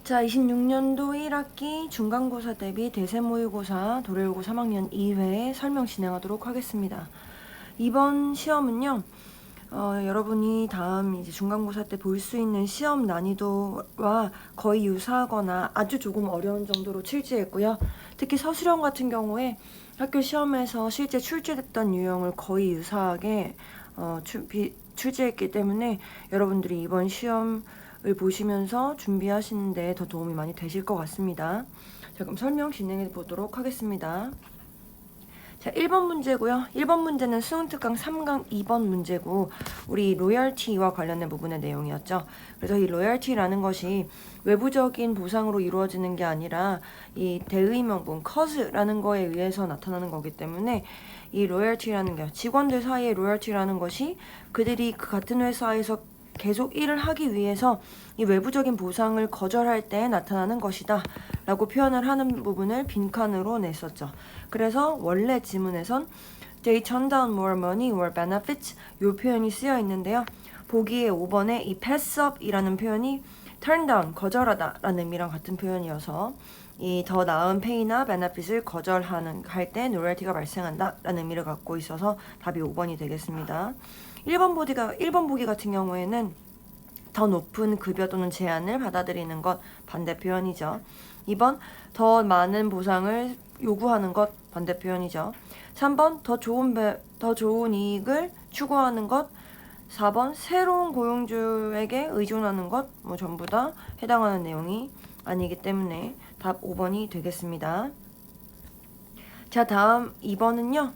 자, 26년도 1학기 중간고사 대비 대세모의고사 도래오고 3학년 2회 설명 진행하도록 하겠습니다. 이번 시험은요, 여러분이 다음 이제 중간고사 때 볼 수 있는 시험 난이도와 거의 유사하거나 아주 조금 어려운 정도로 출제했고요. 특히 서술형 같은 경우에 학교 시험에서 실제 출제됐던 유형을 거의 유사하게 출제했기 때문에 여러분들이 이번 시험을 보시면서 준비하시는데 더 도움이 많이 되실 것 같습니다. 자, 그럼 설명 진행해 보도록 하겠습니다. 자, 1번 문제고요. 1번 문제는 수능특강 3강 2번 문제고 우리 로열티와 관련된 부분의 내용이었죠. 그래서 이 로열티라는 것이 외부적인 보상으로 이루어지는 게 아니라 이 대의명분, 커즈라는 거에 의해서 나타나는 거기 때문에 이 로열티라는 게 직원들 사이의 로열티라는 것이 그들이 그 같은 회사에서 계속 일을 하기 위해서 이 외부적인 보상을 거절할 때 나타나는 것이다 라고 표현을 하는 부분을 빈칸으로 냈었죠. 그래서 원래 지문에선 They turn down more money or benefits 이 표현이 쓰여 있는데요. 보기에 5번에 이 pass up 이라는 표현이 turn down, 거절하다 라는 의미랑 같은 표현이어서 이 더 나은 페이나 베네핏을 거절하는 할 때 로열티가 발생한다 라는 의미를 갖고 있어서 답이 5번이 되겠습니다. 1번 보기 같은 경우에는 더 높은 급여 또는 제한을 받아들이는 것 반대 표현이죠. 2번 더 많은 보상을 요구하는 것 반대 표현이죠. 3번 더 좋은 이익을 추구하는 것. 4번 새로운 고용주에게 의존하는 것. 전부 다 해당하는 내용이 아니기 때문에 답 5번이 되겠습니다. 자, 다음 2번은요.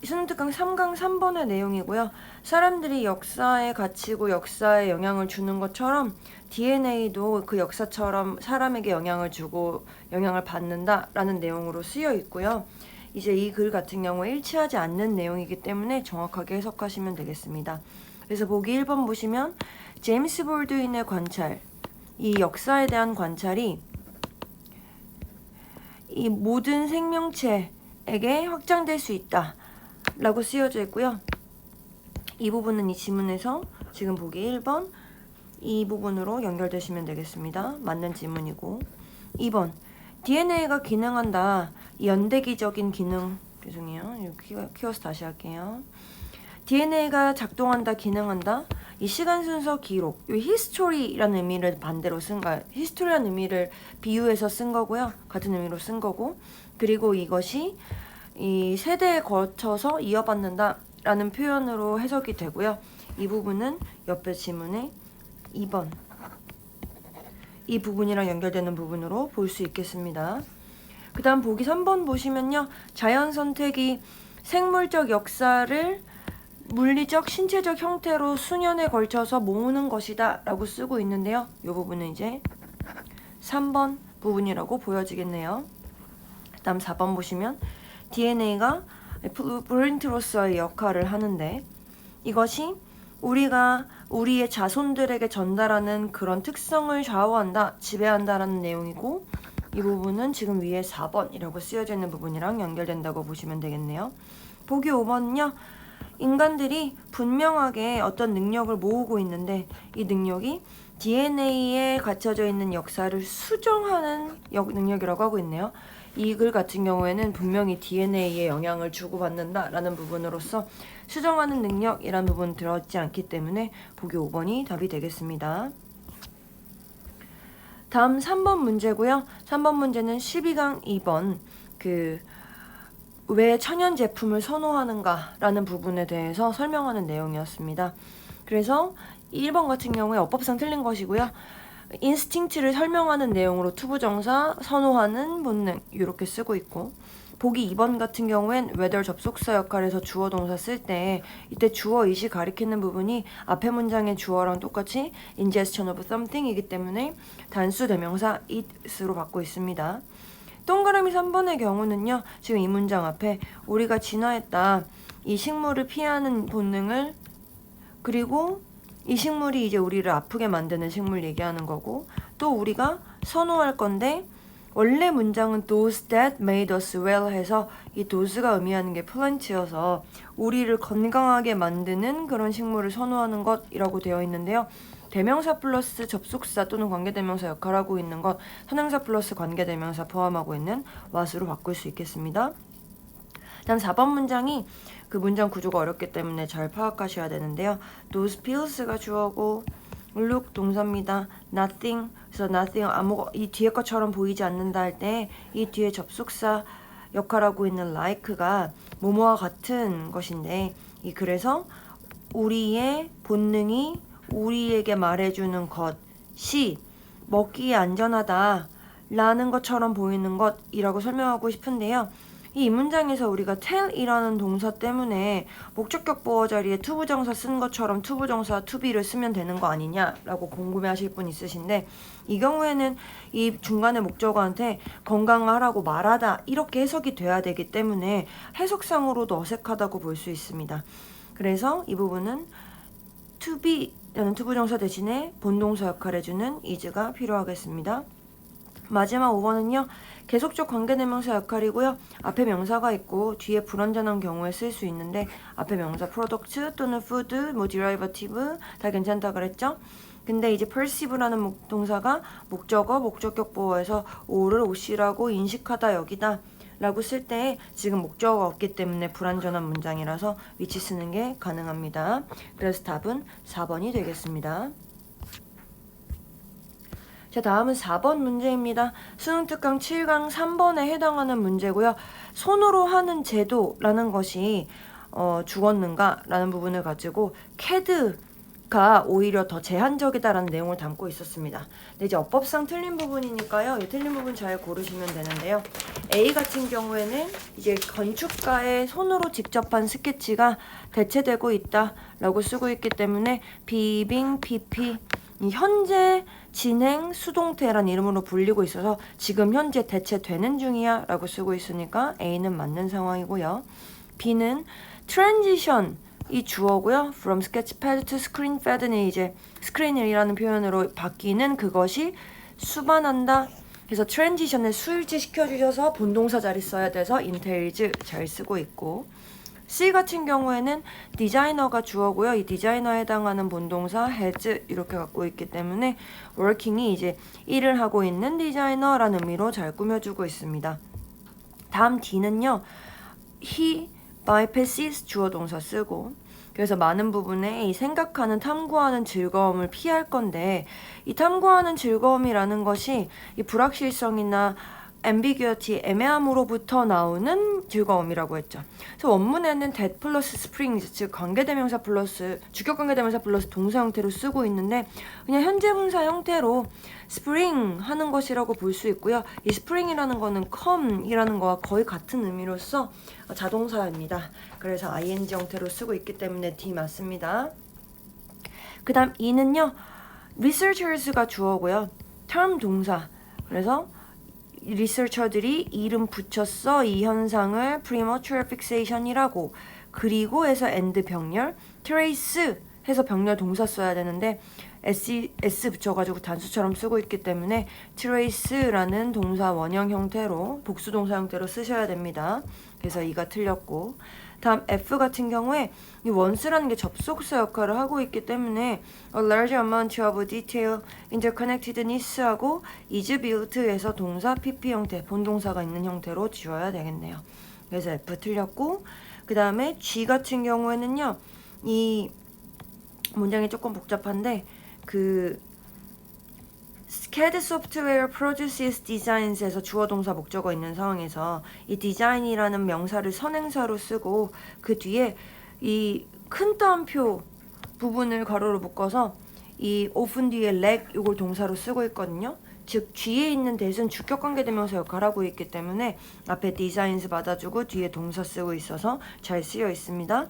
수능특강 3강 3번의 내용이고요. 사람들이 역사에 갇히고 역사에 영향을 주는 것처럼 DNA도 그 역사처럼 사람에게 영향을 주고 영향을 받는다라는 내용으로 쓰여 있고요. 이제 이 글 같은 경우에 일치하지 않는 내용이기 때문에 정확하게 해석하시면 되겠습니다. 그래서 보기 1번 보시면 제임스 볼드윈의 관찰, 이 역사에 대한 관찰이 이 모든 생명체에게 확장될 수 있다 라고 쓰여져 있고요. 이 부분은 이 지문에서 지금 보기 1번 이 부분으로 연결되시면 되겠습니다. 맞는 지문이고 2번 DNA가 기능한다. 연대기적인 기능 죄송해요. 키워서 다시 할게요. DNA가 작동한다, 기능한다. 이 시간 순서 기록, 이 history라는 의미를 반대로 history라는 의미를 비유해서 쓴 거고요. 같은 의미로 쓴 거고. 그리고 이것이 이 세대에 거쳐서 이어받는다라는 표현으로 해석이 되고요. 이 부분은 옆에 지문에 2번 이 부분이랑 연결되는 부분으로 볼 수 있겠습니다. 그 다음 보기 3번 보시면요. 자연 선택이 생물적 역사를 물리적, 신체적 형태로 수년에 걸쳐서 모으는 것이다 라고 쓰고 있는데요. 이 부분은 이제 3번 부분이라고 보여지겠네요. 그 다음 4번 보시면 DNA가 브루린트로서의 역할을 하는데 이것이 우리가 우리의 자손들에게 전달하는 그런 특성을 좌우한다, 지배한다라는 내용이고 이 부분은 지금 위에 4번이라고 쓰여져 있는 부분이랑 연결된다고 보시면 되겠네요. 보기 5번은요. 인간들이 분명하게 어떤 능력을 모으고 있는데 이 능력이 DNA에 갇혀져 있는 역사를 수정하는 능력이라고 하고 있네요. 이 글 같은 경우에는 분명히 DNA에 영향을 주고받는다라는 부분으로서 수정하는 능력이라는 부분 들어있지 않기 때문에 보기 5번이 답이 되겠습니다. 다음 3번 문제고요. 3번 문제는 12강 2번 왜 천연 제품을 선호하는가라는 부분에 대해서 설명하는 내용이었습니다. 그래서 1번 같은 경우에 어법상 틀린 것이고요. 인스팅트를 설명하는 내용으로 투부정사, 선호하는 본능 이렇게 쓰고 있고 보기 2번 같은 경우엔 whether 접속사 역할에서 주어 동사 쓸 때 이때 주어 it이 가리키는 부분이 앞에 문장의 주어랑 똑같이 ingestion of something이기 때문에 단수 대명사 it으로 받고 있습니다. 동그라미 3번의 경우는요. 지금 이 문장 앞에 우리가 진화했다. 이 식물을 피하는 본능을 그리고 이 식물이 이제 우리를 아프게 만드는 식물 얘기하는 거고 또 우리가 선호할 건데 원래 문장은 those that made us well 해서 이 those가 의미하는 게 plant여서 우리를 건강하게 만드는 그런 식물을 선호하는 것이라고 되어 있는데요. 대명사 플러스 접속사 또는 관계대명사 역할하고 있는 것, 선행사 플러스 관계대명사 포함하고 있는 what으로 바꿀 수 있겠습니다. 다음 4번 문장이 그 문장 구조가 어렵기 때문에 잘 파악하셔야 되는데요. Those pills가 주어고 look 동사입니다. nothing, 그래서 nothing 이 뒤에 것처럼 보이지 않는다 할 때 이 뒤에 접속사 역할하고 있는 like가 뭐뭐와 같은 것인데 그래서 우리의 본능이 우리에게 말해주는 것이 먹기에 안전하다 라는 것처럼 보이는 것이라고 설명하고 싶은데요. 이 문장에서 우리가 tell이라는 동사 때문에 목적격 보어 자리에 투부정사 쓴 것처럼 투부정사 to-be를 쓰면 되는 거 아니냐라고 궁금해하실 분 있으신데 이 경우에는 이 중간에 목적어한테 건강하라고 말하다 이렇게 해석이 돼야 되기 때문에 해석상으로도 어색하다고 볼 수 있습니다. 그래서 이 부분은 to be라는 투부정사 대신에 본동사 역할을 해주는 is가 필요하겠습니다. 마지막 5번은요. 계속적 관계대명사 역할이고요. 앞에 명사가 있고 뒤에 불완전한 경우에 쓸 수 있는데 앞에 명사 product 또는 food, derivative 다 괜찮다 그랬죠? 근데 이제 perceive라는 동사가 목적어, 목적격 보어에서 O를 OC라고 인식하다 여기다 라고 쓸 때 지금 목적어가 없기 때문에 불완전한 문장이라서 위치 쓰는 게 가능합니다. 그래서 답은 4번이 되겠습니다. 자, 다음은 4번 문제입니다. 수능 특강 7강 3번에 해당하는 문제고요. 손으로 하는 제도라는 것이 죽었는가? 라는 부분을 가지고 CAD가 오히려 더 제한적이다라는 내용을 담고 있었습니다. 근데 이제 어법상 틀린 부분이니까요. 이 틀린 부분 잘 고르시면 되는데요. A 같은 경우에는 이제 건축가의 손으로 직접 한 스케치가 대체되고 있다라고 쓰고 있기 때문에 비빙 PP 현재 진행 수동태란 이름으로 불리고 있어서 지금 현재 대체되는 중이야 라고 쓰고 있으니까 A는 맞는 상황이고요. B는 transition 이 주어고요. From sketchpad to screen pad는 이제 스크린이라는 표현으로 바뀌는 그것이 수반한다. 그래서 transition을 수일치 시켜주셔서 본동사 자리 써야 돼서 entails 잘 쓰고 있고 C 같은 경우에는 디자이너가 주어고요. 이 디자이너에 해당하는 본동사 has 이렇게 갖고 있기 때문에 working이 이제 일을 하고 있는 디자이너라는 의미로 잘 꾸며주고 있습니다. 다음 D는요. he bypasses 주어 동사 쓰고 그래서 많은 부분에 이 생각하는 탐구하는 즐거움을 피할 건데 이 탐구하는 즐거움이라는 것이 이 불확실성이나 ambiguity, 애매함으로부터 나오는 즐거움이라고 했죠. 그래서 원문에는 that 플러스 springs, 즉 관계대명사 플러스 주격 관계대명사 플러스 동사 형태로 쓰고 있는데 그냥 현재 분사 형태로 spring 하는 것이라고 볼 수 있고요. 이 spring이라는 거는 come이라는 거와 거의 같은 의미로서 자동사입니다. 그래서 ing 형태로 쓰고 있기 때문에 D 맞습니다. 그 다음 E는요. researchers가 주어고요. term 동사. 그래서 리서처들이 이름 붙였어 이 현상을 premature fixation이라고 그리고 해서 and 병렬 trace 해서 병렬 동사 써야 되는데 s 붙여가지고 단수처럼 쓰고 있기 때문에 trace라는 동사 원형 형태로 복수 동사 형태로 쓰셔야 됩니다. 그래서 이가 틀렸고 다음 F 같은 경우에 이 once라는 게 접속사 역할을 하고 있기 때문에 a large amount of detail interconnectedness하고 is built에서 동사 PP 형태, 본동사가 있는 형태로 지워야 되겠네요. 그래서 F 틀렸고 그 다음에 G 같은 경우에는요. 이 문장이 조금 복잡한데 그 CAD software produces designs에서 주어 동사 목적어 있는 상황에서 이 design이라는 명사를 선행사로 쓰고 그 뒤에 이 큰 따옴표 부분을 가로로 묶어서 이 often 뒤에 leg 이걸 동사로 쓰고 있거든요. 즉 뒤에 있는 that은 주격 관계대명사 역할을 하고 있기 때문에 앞에 designs 받아주고 뒤에 동사 쓰고 있어서 잘 쓰여 있습니다.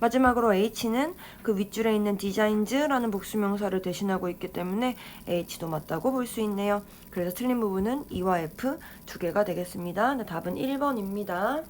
마지막으로 H는 그 윗줄에 있는 designs라는 복수명사를 대신하고 있기 때문에 H도 맞다고 볼 수 있네요. 그래서 틀린 부분은 E와 F 두 개가 되겠습니다. 답은 1번입니다.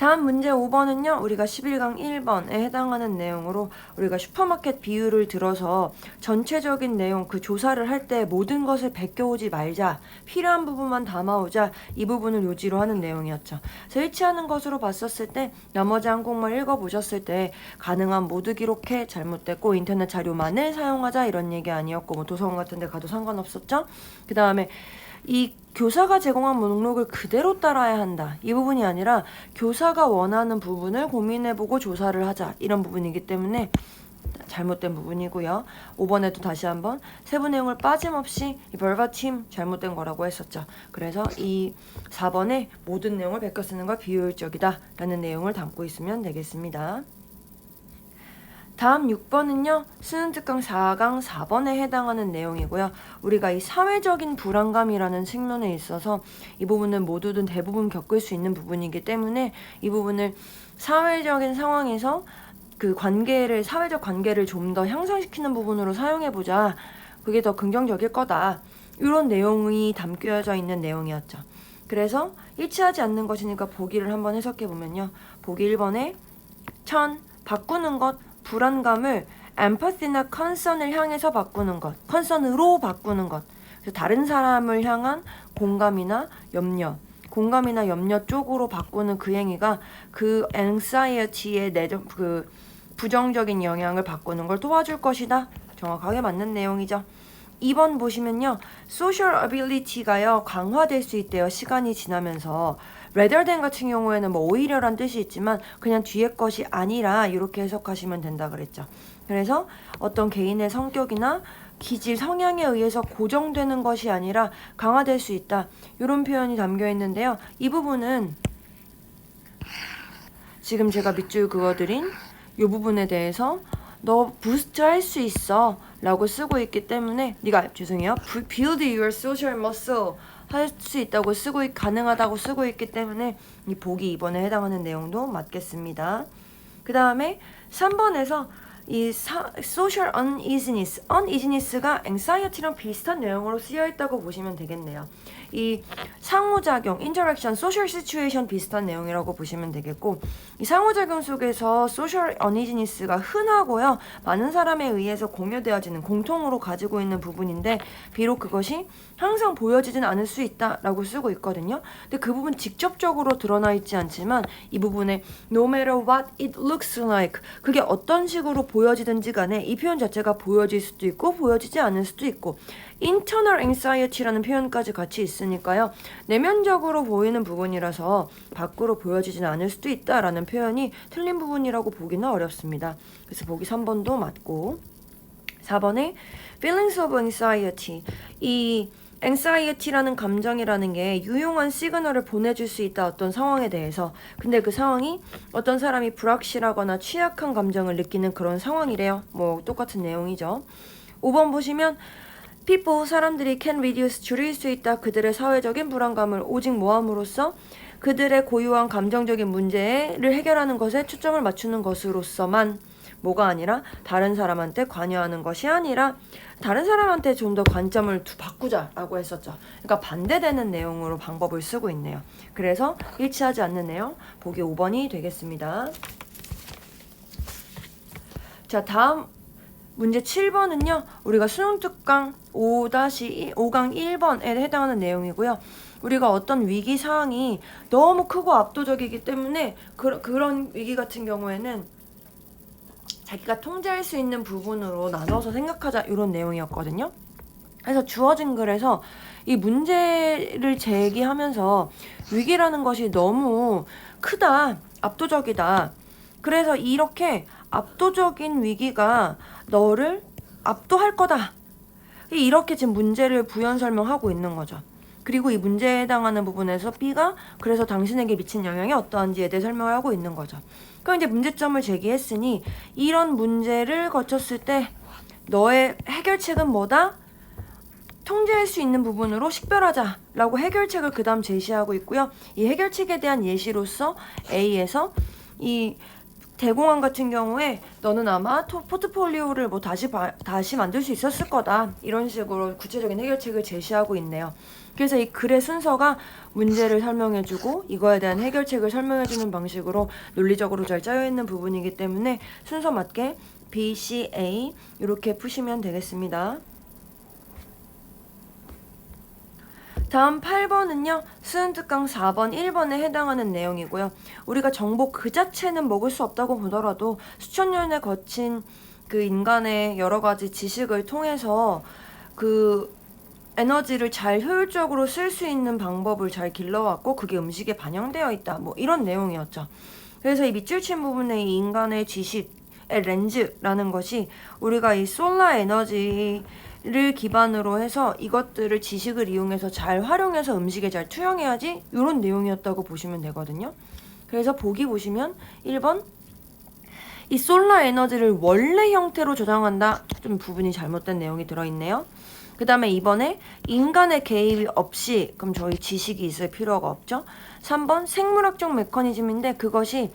다음 문제 5번은요. 우리가 11강 1번에 해당하는 내용으로 우리가 슈퍼마켓 비유를 들어서 전체적인 내용 그 조사를 할 때 모든 것을 베껴오지 말자. 필요한 부분만 담아오자. 이 부분을 요지로 하는 내용이었죠. 그래서 일치하는 것으로 봤었을 때 나머지 항목만 읽어보셨을 때 가능한 모두 기록해 잘못됐고 인터넷 자료만을 사용하자 이런 얘기 아니었고 뭐 도서관 같은 데 가도 상관없었죠. 그 다음에 이 교사가 제공한 목록을 그대로 따라야 한다. 이 부분이 아니라 교사가 원하는 부분을 고민해보고 조사를 하자. 이런 부분이기 때문에 잘못된 부분이고요. 5번에도 다시 한번 세부 내용을 빠짐없이 이 벌바팀 잘못된 거라고 했었죠. 그래서 이 4번에 모든 내용을 베껴 쓰는 걸 비효율적이다 라는 내용을 담고 있으면 되겠습니다. 다음 6번은요. 수능특강 4강 4번에 해당하는 내용이고요. 우리가 이 사회적인 불안감이라는 측면에 있어서 이 부분은 모두든 대부분 겪을 수 있는 부분이기 때문에 이 부분을 사회적인 상황에서 그 관계를 사회적 관계를 좀 더 향상시키는 부분으로 사용해보자. 그게 더 긍정적일 거다. 이런 내용이 담겨져 있는 내용이었죠. 그래서 일치하지 않는 것이니까 보기를 한번 해석해보면요. 보기 1번에 바꾸는 것 불안감을 empathy나 concern을 향해서 바꾸는 것, concern으로 바꾸는 것. 그래서 다른 사람을 향한 공감이나 염려 쪽으로 바꾸는 그 행위가 그 anxiety의 그 부정적인 영향을 바꾸는 걸 도와줄 것이다. 정확하게 맞는 내용이죠. 2번 보시면요. social ability가요. 강화될 수 있대요. 시간이 지나면서. rather than 같은 경우에는 뭐 오히려란 뜻이 있지만 그냥 뒤에 것이 아니라 이렇게 해석하시면 된다 그랬죠. 그래서 어떤 개인의 성격이나 기질, 성향에 의해서 고정되는 것이 아니라 강화될 수 있다. 이런 표현이 담겨 있는데요. 이 부분은 지금 제가 밑줄 그어드린 이 부분에 대해서 너 부스트 할 수 있어 라고 쓰고 있기 때문에 build your social muscle 할 수 있다고 가능하다고 쓰고 있기 때문에 이 보기 2번에 해당하는 내용도 맞겠습니다. 그 다음에 3번에서 이 social uneasiness가 anxiety랑 비슷한 내용으로 쓰여 있다고 보시면 되겠네요. 이 상호작용, interaction, social situation 비슷한 내용이라고 보시면 되겠고 이 상호작용 속에서 social uneasiness가 흔하고요. 많은 사람에 의해서 공유되어지는 공통으로 가지고 있는 부분인데 비록 그것이 항상 보여지진 않을 수 있다라고 쓰고 있거든요. 근데 그 부분 직접적으로 드러나 있지 않지만 이 부분에 no matter what it looks like 그게 어떤 식으로 보여지든지 간에 이 표현 자체가 보여질 수도 있고 보여지지 않을 수도 있고 internal anxiety라는 표현까지 같이 있으니까요. 내면적으로 보이는 부분이라서 밖으로 보여지진 않을 수도 있다라는 표현이 틀린 부분이라고 보기는 어렵습니다. 그래서 보기 3번도 맞고 4번에 feelings of anxiety 이 anxiety라는 감정이라는 게 유용한 시그널을 보내줄 수 있다 어떤 상황에 대해서. 근데 그 상황이 어떤 사람이 불확실하거나 취약한 감정을 느끼는 그런 상황이래요. 뭐 똑같은 내용이죠. 5번 보시면 people 사람들이 can reduce 줄일 수 있다 그들의 사회적인 불안감을 오직 모함으로써 그들의 고유한 감정적인 문제를 해결하는 것에 초점을 맞추는 것으로서만 뭐가 아니라 다른 사람한테 관여하는 것이 아니라 다른 사람한테 좀 더 관점을 바꾸자라고 했었죠. 그러니까 반대되는 내용으로 방법을 쓰고 있네요. 그래서 일치하지 않는 내용 보기 5번이 되겠습니다. 자, 다음 문제 7번은요. 우리가 수능특강 5-5강 1번에 해당하는 내용이고요. 우리가 어떤 위기 사항이 너무 크고 압도적이기 때문에 그런 위기 같은 경우에는 자기가 통제할 수 있는 부분으로 나눠서 생각하자 이런 내용이었거든요. 그래서 주어진 글에서 이 문제를 제기하면서 위기라는 것이 너무 크다, 압도적이다. 그래서 이렇게 압도적인 위기가 너를 압도할 거다. 이렇게 지금 문제를 부연 설명하고 있는 거죠. 그리고 이 문제에 해당하는 부분에서 B가 그래서 당신에게 미친 영향이 어떠한지에 대해 설명을 하고 있는 거죠. 그럼 이제 문제점을 제기했으니 이런 문제를 거쳤을 때 너의 해결책은 뭐다? 통제할 수 있는 부분으로 식별하자라고 해결책을 그 다음 제시하고 있고요. 이 해결책에 대한 예시로서 A에서 이 대공황 같은 경우에 너는 아마 포트폴리오를 뭐 다시 만들 수 있었을 거다. 이런 식으로 구체적인 해결책을 제시하고 있네요. 그래서 이 글의 순서가 문제를 설명해주고 이거에 대한 해결책을 설명해주는 방식으로 논리적으로 잘 짜여있는 부분이기 때문에 순서 맞게 B, C, A 이렇게 푸시면 되겠습니다. 다음 8번은요. 수능특강 4번, 1번에 해당하는 내용이고요. 우리가 정보 그 자체는 먹을 수 없다고 보더라도 수천 년에 거친 그 인간의 여러 가지 지식을 통해서 그 에너지를 잘 효율적으로 쓸 수 있는 방법을 잘 길러왔고 그게 음식에 반영되어 있다. 뭐 이런 내용이었죠. 그래서 이 밑줄 친 부분에 이 인간의 지식의 렌즈라는 것이 우리가 이 솔라 에너지를 기반으로 해서 이것들을 지식을 이용해서 잘 활용해서 음식에 잘 투영해야지 이런 내용이었다고 보시면 되거든요. 그래서 보기 보시면 1번 이 솔라 에너지를 원래 형태로 저장한다. 좀 부분이 잘못된 내용이 들어있네요. 그 다음에 2번에 인간의 개입 없이 그럼 저희 지식이 있을 필요가 없죠. 3번 생물학적 메커니즘인데 그것이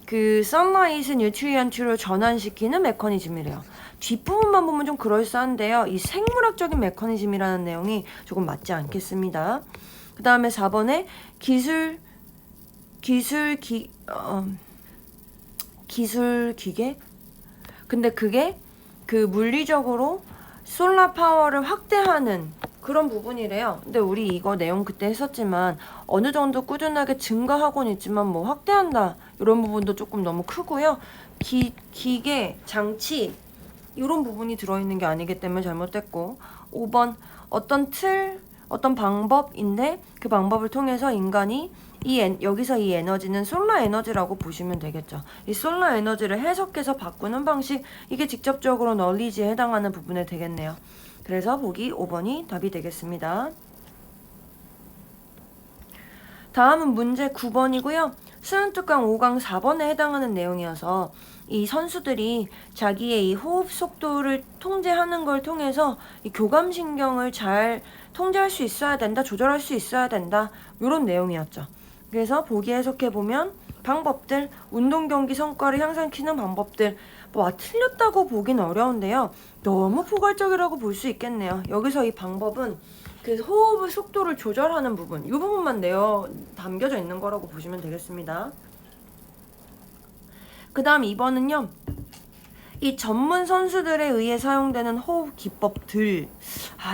그 sunlight 뉴트리언트로 전환시키는 메커니즘이래요. 뒷부분만 보면 좀 그럴싸한데요. 이 생물학적인 메커니즘이라는 내용이 조금 맞지 않겠습니다. 그 다음에 4번에 기술 기계? 근데 그게 그 물리적으로 솔라 파워를 확대하는 그런 부분이래요. 근데 우리 이거 내용 그때 했었지만 어느 정도 꾸준하게 증가하고는 있지만 뭐 확대한다 이런 부분도 조금 너무 크고요. 기계, 장치 이런 부분이 들어있는 게 아니기 때문에 잘못됐고 5번 어떤 방법인데 그 방법을 통해서 인간이 여기서 이 에너지는 솔라 에너지라고 보시면 되겠죠. 이 솔라 에너지를 해석해서 바꾸는 방식 이게 직접적으로 널리지에 해당하는 부분에 되겠네요. 그래서 보기 5번이 답이 되겠습니다. 다음은 문제 9번이고요. 수능특강 5강 4번에 해당하는 내용이어서 이 선수들이 자기의 이 호흡 속도를 통제하는 걸 통해서 이 교감신경을 잘 통제할 수 있어야 된다, 조절할 수 있어야 된다 이런 내용이었죠. 그래서 보기 해석해보면 방법들, 운동 경기 성과를 향상시키는 방법들 뭐 틀렸다고 보긴 어려운데요. 너무 포괄적이라고 볼 수 있겠네요. 여기서 이 방법은 그 호흡의 속도를 조절하는 부분, 이 부분만 담겨져 있는 거라고 보시면 되겠습니다. 그 다음 2번은요. 이 전문 선수들에 의해 사용되는 호흡 기법들 이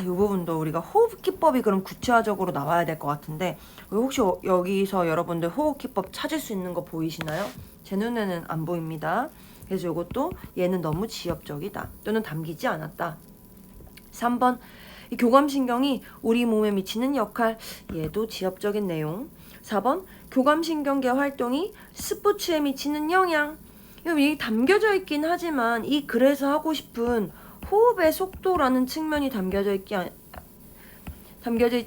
부분도 우리가 호흡 기법이 그럼 구체화적으로 나와야 될 것 같은데 혹시 여기서 여러분들 호흡 기법 찾을 수 있는 거 보이시나요? 제 눈에는 안 보입니다. 그래서 이것도 얘는 너무 지엽적이다 또는 담기지 않았다. 3번 이 교감신경이 우리 몸에 미치는 역할 얘도 지엽적인 내용. 4번 교감신경계 활동이 스포츠에 미치는 영향 이게 담겨져 있긴 하지만 이 글에서 하고 싶은 호흡의 속도라는 측면이 담겨져 있지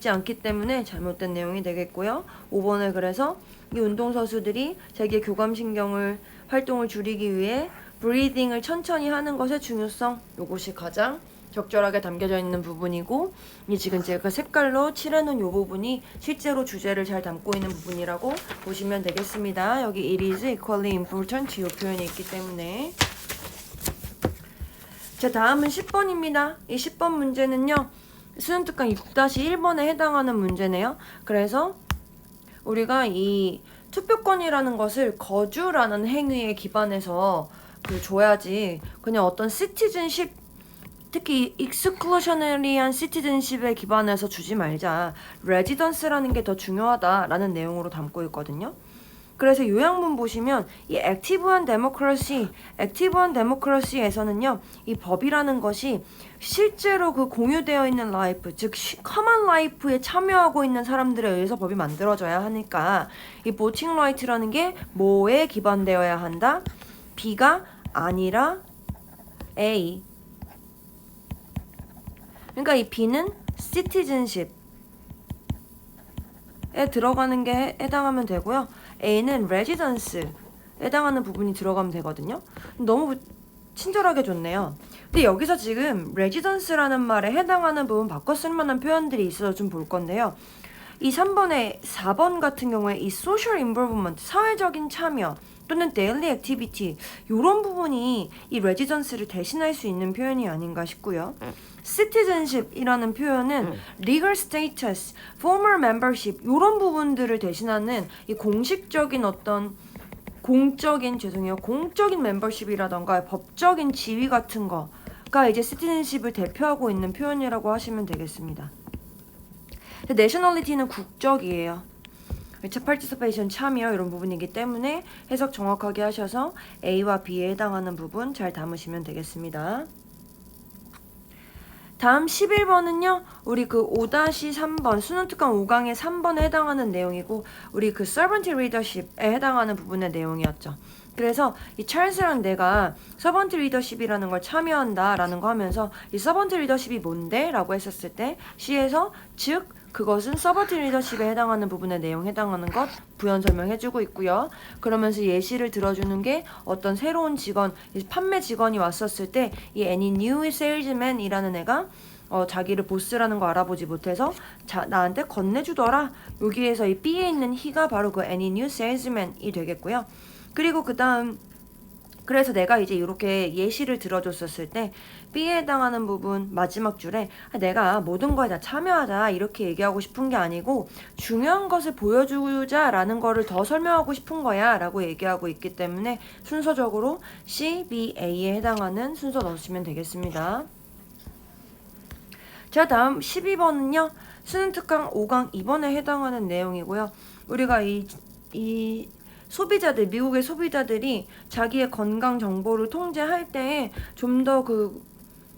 않기 때문에 잘못된 내용이 되겠고요. 5번을 그래서 이 운동선수들이 자기의 교감신경을 활동을 줄이기 위해 브리딩을 천천히 하는 것의 중요성 이것이 가장 적절하게 담겨져 있는 부분이고 이 지금 제가 색깔로 칠해놓은 이 부분이 실제로 주제를 잘 담고 있는 부분이라고 보시면 되겠습니다. 여기 it is equally important 이 표현이 있기 때문에 자 다음은 10번입니다. 이 10번 문제는요. 수능특강 6-1번에 해당하는 문제네요. 그래서 우리가 이 투표권이라는 것을 거주라는 행위에 기반해서 줘야지 그냥 어떤 시티즌십 특히 익스클루셔너리한 시티즌십에 기반해서 주지 말자. 레지던스라는 게 더 중요하다라는 내용으로 담고 있거든요. 그래서 요약문 보시면 이 액티브한 데모크러시에서는요. 이 법이라는 것이 실제로 그 공유되어 있는 라이프, 즉 커먼 라이프에 참여하고 있는 사람들에 의해서 법이 만들어져야 하니까 이 보팅 라이트라는 게 뭐에 기반되어야 한다? B가 아니라 A. 그러니까 이 B는 citizenship에 들어가는 게 해당하면 되고요. A는 residence에 해당하는 부분이 들어가면 되거든요. 너무 친절하게 줬네요. 근데 여기서 지금 residence라는 말에 해당하는 부분 바꿔 쓸만한 표현들이 있어서 좀 볼 건데요. 이 3번에 4번 같은 경우에 이 social involvement, 사회적인 참여 또는 daily activity 이런 부분이 이 residence를 대신할 수 있는 표현이 아닌가 싶고요. citizenship이라는 표현은 legal status, formal membership 이런 부분들을 대신하는 이 공식적인 어떤 공적인 멤버십이라던가 법적인 지위 같은 거가 이제 citizenship을 대표하고 있는 표현이라고 하시면 되겠습니다. nationality는 국적이에요. participation 참여 이런 부분이기 때문에 해석 정확하게 하셔서 A와 B에 해당하는 부분 잘 담으시면 되겠습니다. 다음 11번은요. 우리 그 5-3번 수능 특강 5강의 3번에 해당하는 내용이고 우리 그 servant leadership에 해당하는 부분의 내용이었죠. 그래서 이 찰스랑 내가 서번트 리더십이라는 걸 참여한다 라는 거 하면서 이 서번트 리더십이 뭔데? 라고 했었을 때 C에서 즉 그것은 서번트 리더십에 해당하는 부분의 내용 해당하는 것 부연 설명해주고 있고요. 그러면서 예시를 들어주는 게 어떤 새로운 직원, 판매 직원이 왔었을 때 이 any new salesman이라는 애가 자기를 보스라는 거 알아보지 못해서 나한테 건네주더라. 여기에서 이 B에 있는 he가 바로 그 any new salesman이 되겠고요. 그리고 그 다음 그래서 내가 이제 이렇게 예시를 들어줬었을 때 B에 해당하는 부분 마지막 줄에 내가 모든 거에 다 참여하자 이렇게 얘기하고 싶은 게 아니고 중요한 것을 보여주자 라는 거를 더 설명하고 싶은 거야 라고 얘기하고 있기 때문에 순서적으로 C, B, A에 해당하는 순서 넣으시면 되겠습니다. 자, 다음 12번은요. 수능 특강 5강 2번에 해당하는 내용이고요. 우리가 이 소비자들, 미국의 소비자들이 자기의 건강 정보를 통제할 때 좀 더 그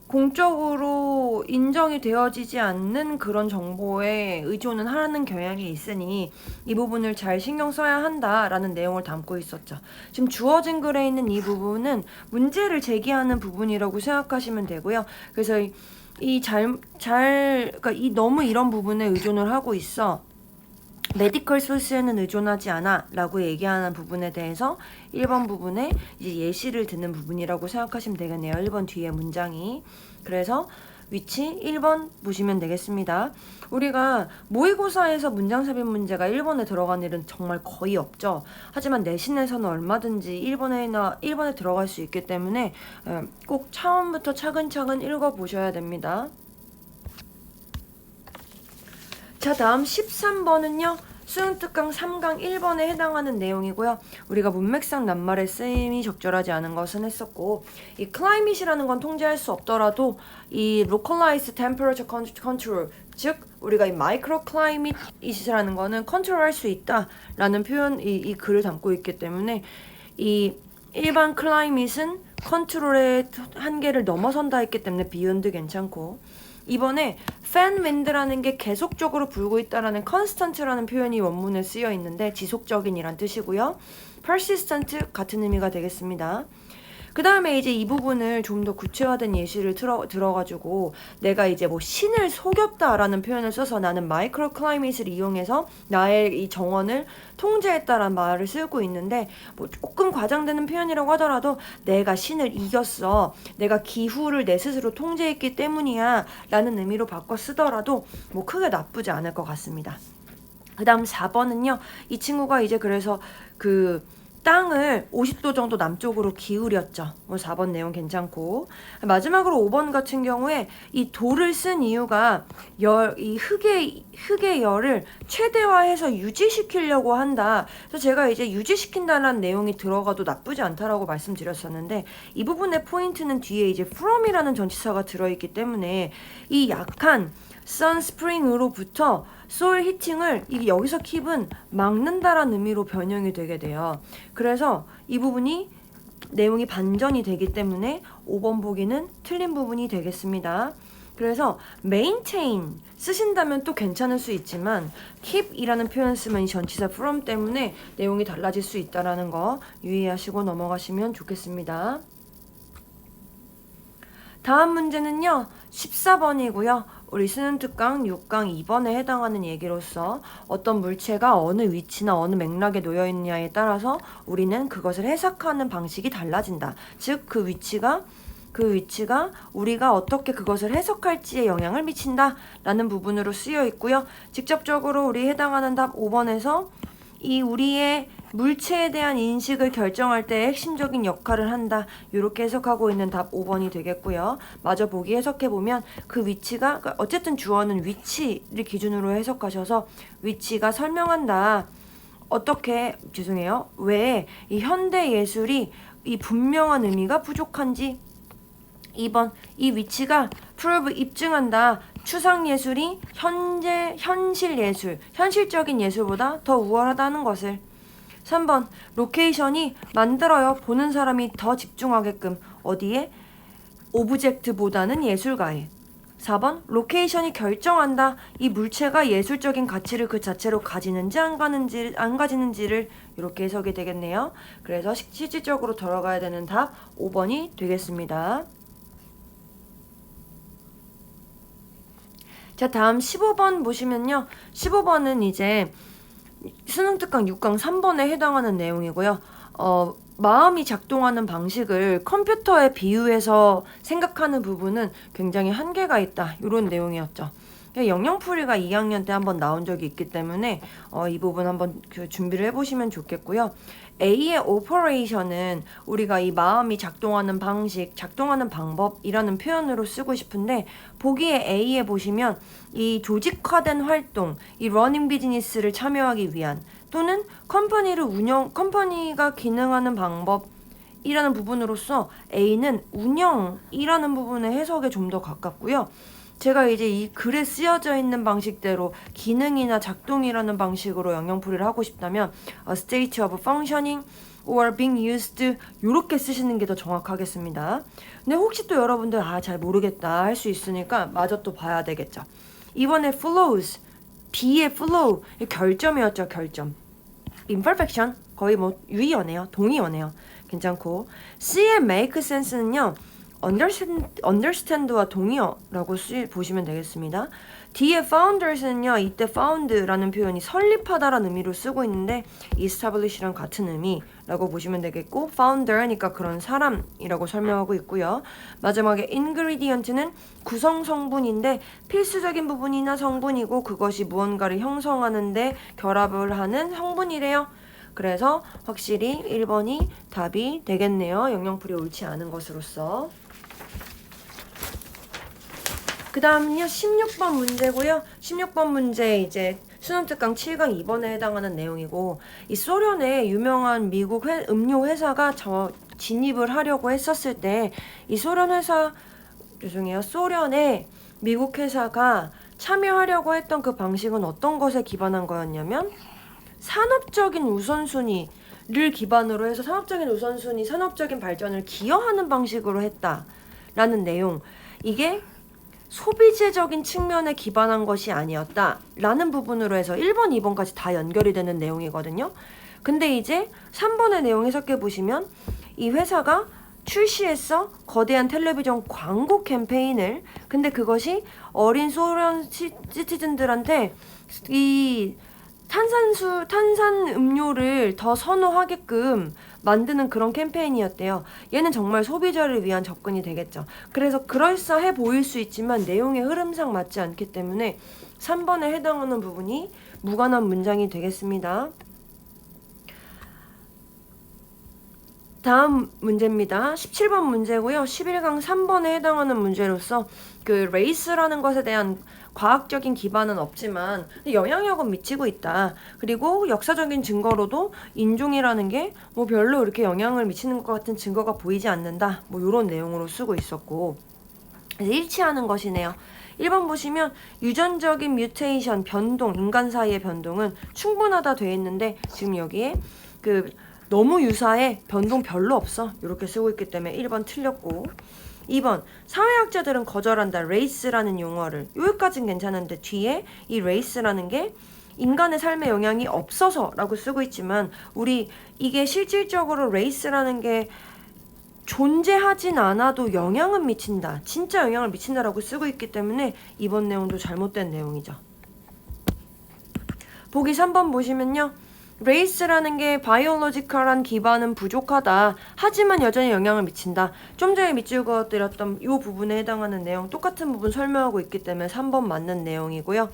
공적으로 인정이 되어지지 않는 그런 정보에 의존은 하는 경향이 있으니 이 부분을 잘 신경 써야 한다라는 내용을 담고 있었죠. 지금 주어진 글에 있는 이 부분은 문제를 제기하는 부분이라고 생각하시면 되고요. 그래서 그러니까 너무 이런 부분에 의존을 하고 있어. 메디컬 소스에는 의존하지 않아 라고 얘기하는 부분에 대해서 1번 부분에 이제 예시를 듣는 부분이라고 생각하시면 되겠네요. 1번 뒤에 문장이. 그래서 위치 1번 보시면 되겠습니다. 우리가 모의고사에서 문장 삽입 문제가 1번에 들어간 일은 정말 거의 없죠. 하지만 내신에서는 얼마든지 1번에 들어갈 수 있기 때문에 꼭 처음부터 차근차근 읽어보셔야 됩니다. 자, 다음 13번은요. 수능 특강 3강 1번에 해당하는 내용이고요. 우리가 문맥상 낱말의 쓰임이 적절하지 않은 것은 했었고 이 climate이라는 건 통제할 수 없더라도 이 localized temperature control 즉 우리가 이 microclimate이라는 거는 컨트롤할 수 있다라는 표현 이 글을 담고 있기 때문에 이 일반 climate은 컨트롤의 한계를 넘어선다 했기 때문에 비욘드 괜찮고 이번에 fan wind라는 게 계속적으로 불고 있다라는 constant라는 표현이 원문에 쓰여 있는데 지속적인이란 뜻이고요. persistent 같은 의미가 되겠습니다. 그 다음에 이제 이 부분을 좀 더 구체화된 예시를 들어가지고 내가 이제 뭐 신을 속였다라는 표현을 써서 나는 마이크로클라이밋을 이용해서 나의 이 정원을 통제했다라는 말을 쓰고 있는데 뭐 조금 과장되는 표현이라고 하더라도 내가 신을 이겼어. 내가 기후를 내 스스로 통제했기 때문이야 라는 의미로 바꿔 쓰더라도 뭐 크게 나쁘지 않을 것 같습니다. 그 다음 4번은요. 이 친구가 이제 그래서 그 땅을 50도 정도 남쪽으로 기울였죠. 4번 내용 괜찮고 마지막으로 5번 같은 경우에 이 돌을 쓴 이유가 이 흙의 열을 최대화해서 유지시키려고 한다. 그래서 제가 이제 유지시킨다는 내용이 들어가도 나쁘지 않다라고 말씀드렸었는데 이 부분의 포인트는 뒤에 이제 from이라는 전치사가 들어있기 때문에 이 약한 선스프링으로부터 소일 히팅을 여기서 킵은 막는다라는 의미로 변형이 되게 돼요. 그래서 이 부분이 내용이 반전이 되기 때문에 5번 보기는 틀린 부분이 되겠습니다. 그래서 maintain 쓰신다면 또 괜찮을 수 있지만 keep이라는 표현 쓰면 이 전치사 from 때문에 내용이 달라질 수 있다는 거 유의하시고 넘어가시면 좋겠습니다. 다음 문제는요. 14번이고요. 우리 수능 특강 6강 2번에 해당하는 얘기로서 어떤 물체가 어느 위치나 어느 맥락에 놓여 있느냐에 따라서 우리는 그것을 해석하는 방식이 달라진다. 즉 그 위치가 우리가 어떻게 그것을 해석할지에 영향을 미친다 라는 부분으로 쓰여 있고요. 직접적으로 우리 해당하는 답 5번에서 이 우리의 물체에 대한 인식을 결정할 때 핵심적인 역할을 한다. 이렇게 해석하고 있는 답 5번이 되겠고요. 마저 보기 해석해보면 그 위치가 어쨌든 주어는 위치를 기준으로 해석하셔서 위치가 설명한다. 어떻게 죄송해요. 왜 이 현대 예술이 이 분명한 의미가 부족한지. 2번 이 위치가 prove 입증한다. 추상 예술이 현실 예술, 현실적인 예술보다 더 우월하다는 것을. 3번 로케이션이 만들어요. 보는 사람이 더 집중하게끔. 어디에? 오브젝트보다는 예술가에. 4번 로케이션이 결정한다. 이 물체가 예술적인 가치를 그 자체로 가지는지 안 가지는지를 이렇게 해석이 되겠네요. 그래서 실질적으로 들어가야 되는 답 5번이 되겠습니다. 자, 다음 15번 보시면요. 15번은 이제 수능 특강 6강 3번에 해당하는 내용이고요. 마음이 작동하는 방식을 컴퓨터에 비유해서 생각하는 부분은 굉장히 한계가 있다. 이런 내용이었죠. 영영풀이가 2학년 때 한번 나온 적이 있기 때문에 이 부분 한번 준비를 해보시면 좋겠고요. A의 operation은 우리가 이 마음이 작동하는 방식, 작동하는 방법이라는 표현으로 쓰고 싶은데 보기에 A에 보시면 이 조직화된 활동, 이 러닝 비즈니스를 참여하기 위한 또는 컴퍼니가 기능하는 방법이라는 부분으로서 A는 운영이라는 부분의 해석에 좀 더 가깝고요. 제가 이제 이 글에 쓰여져 있는 방식대로 기능이나 작동이라는 방식으로 영영풀이를 하고 싶다면 a state of functioning or being used 이렇게 쓰시는 게 더 정확하겠습니다. 근데 혹시 또 여러분들 잘 모르겠다 할 수 있으니까 마저 또 봐야 되겠죠. 이번에 flows, B의 flow, 결점이었죠. 결점. imperfection, 거의 뭐 유의어네요. 동의어네요. 괜찮고 C의 make sense는요. understand와 동의어라고 보시면 되겠습니다. D의 founders는요. 이때 found라는 표현이 설립하다라는 의미로 쓰고 있는데 establish랑 같은 의미라고 보시면 되겠고 founder니까 그런 사람이라고 설명하고 있고요. 마지막에 ingredient는 구성 성분인데 필수적인 부분이나 성분이고 그것이 무언가를 형성하는데 결합을 하는 성분이래요. 그래서 확실히 1번이 답이 되겠네요. 영영풀이 옳지 않은 것으로서. 그 다음은요 16번 문제고요. 16번 문제 이제 수능 특강 7강 2번에 해당하는 내용이고 이 소련의 유명한 미국 음료 회사가 진입을 하려고 했었을 때 이 소련의 미국 회사가 참여하려고 했던 그 방식은 어떤 것에 기반한 거였냐면 산업적인 우선순위를 기반으로 해서 산업적인 발전을 기여하는 방식으로 했다라는 내용. 이게 소비재적인 측면에 기반한 것이 아니었다 라는 부분으로 해서 1번, 2번까지 다 연결이 되는 내용이거든요. 근데 이제 3번의 내용 해석해 보시면 이 회사가 출시했어 거대한 텔레비전 광고 캠페인을. 근데 그것이 어린 소련 시티즌들한테 이 탄산 음료를 더 선호하게끔 만드는 그런 캠페인이었대요. 얘는 정말 소비자를 위한 접근이 되겠죠. 그래서 그럴싸해 보일 수 있지만 내용의 흐름상 맞지 않기 때문에 3번에 해당하는 부분이 무관한 문장이 되겠습니다. 다음 문제입니다. 17번 문제고요. 11강 3번에 해당하는 문제로서 그 레이스라는 것에 대한 과학적인 기반은 없지만 영향력은 미치고 있다. 그리고 역사적인 증거로도 인종이라는 게 뭐 별로 이렇게 영향을 미치는 것 같은 증거가 보이지 않는다. 뭐 이런 내용으로 쓰고 있었고 그래서 일치하는 것이네요. 1번 보시면 유전적인 뮤테이션, 변동, 인간 사이의 변동은 충분하다 돼 있는데 지금 여기에 너무 유사해, 변동 별로 없어 이렇게 쓰고 있기 때문에 1번 틀렸고 2번 사회학자들은 거절한다. 레이스라는 용어를. 여기까지는 괜찮은데 뒤에 이 레이스라는 게 인간의 삶에 영향이 없어서 라고 쓰고 있지만 우리 이게 실질적으로 레이스라는 게 존재하진 않아도 영향은 미친다. 진짜 영향을 미친다라고 쓰고 있기 때문에 이번 내용도 잘못된 내용이죠. 보기 3번 보시면요. 레이스라는 게 바이올로지컬한 기반은 부족하다. 하지만 여전히 영향을 미친다. 좀 전에 밑줄 드렸던 이 부분에 해당하는 내용 똑같은 부분 설명하고 있기 때문에 3번 맞는 내용이고요.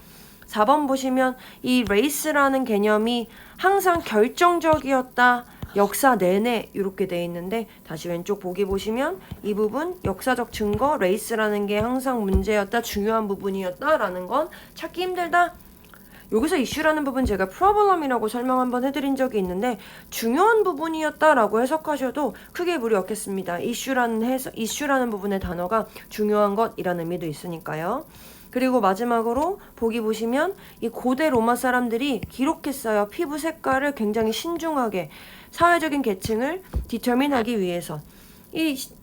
4번 보시면 이 race라는 개념이 항상 결정적이었다. 역사 내내 이렇게 돼 있는데 다시 왼쪽 보기 보시면 이 부분 역사적 증거 레이스라는 게 항상 문제였다. 중요한 부분이었다. 라는 건 찾기 힘들다. 여기서 이슈라는 부분 제가 프로블럼이라고 설명 한번 해드린 적이 있는데 중요한 부분이었다라고 해석하셔도 크게 무리 없겠습니다. 이슈라는 부분의 단어가 중요한 것이라는 의미도 있으니까요. 그리고 마지막으로 보기 보시면 이 고대 로마 사람들이 기록했어요. 피부 색깔을 굉장히 신중하게 사회적인 계층을 디터민하기 위해서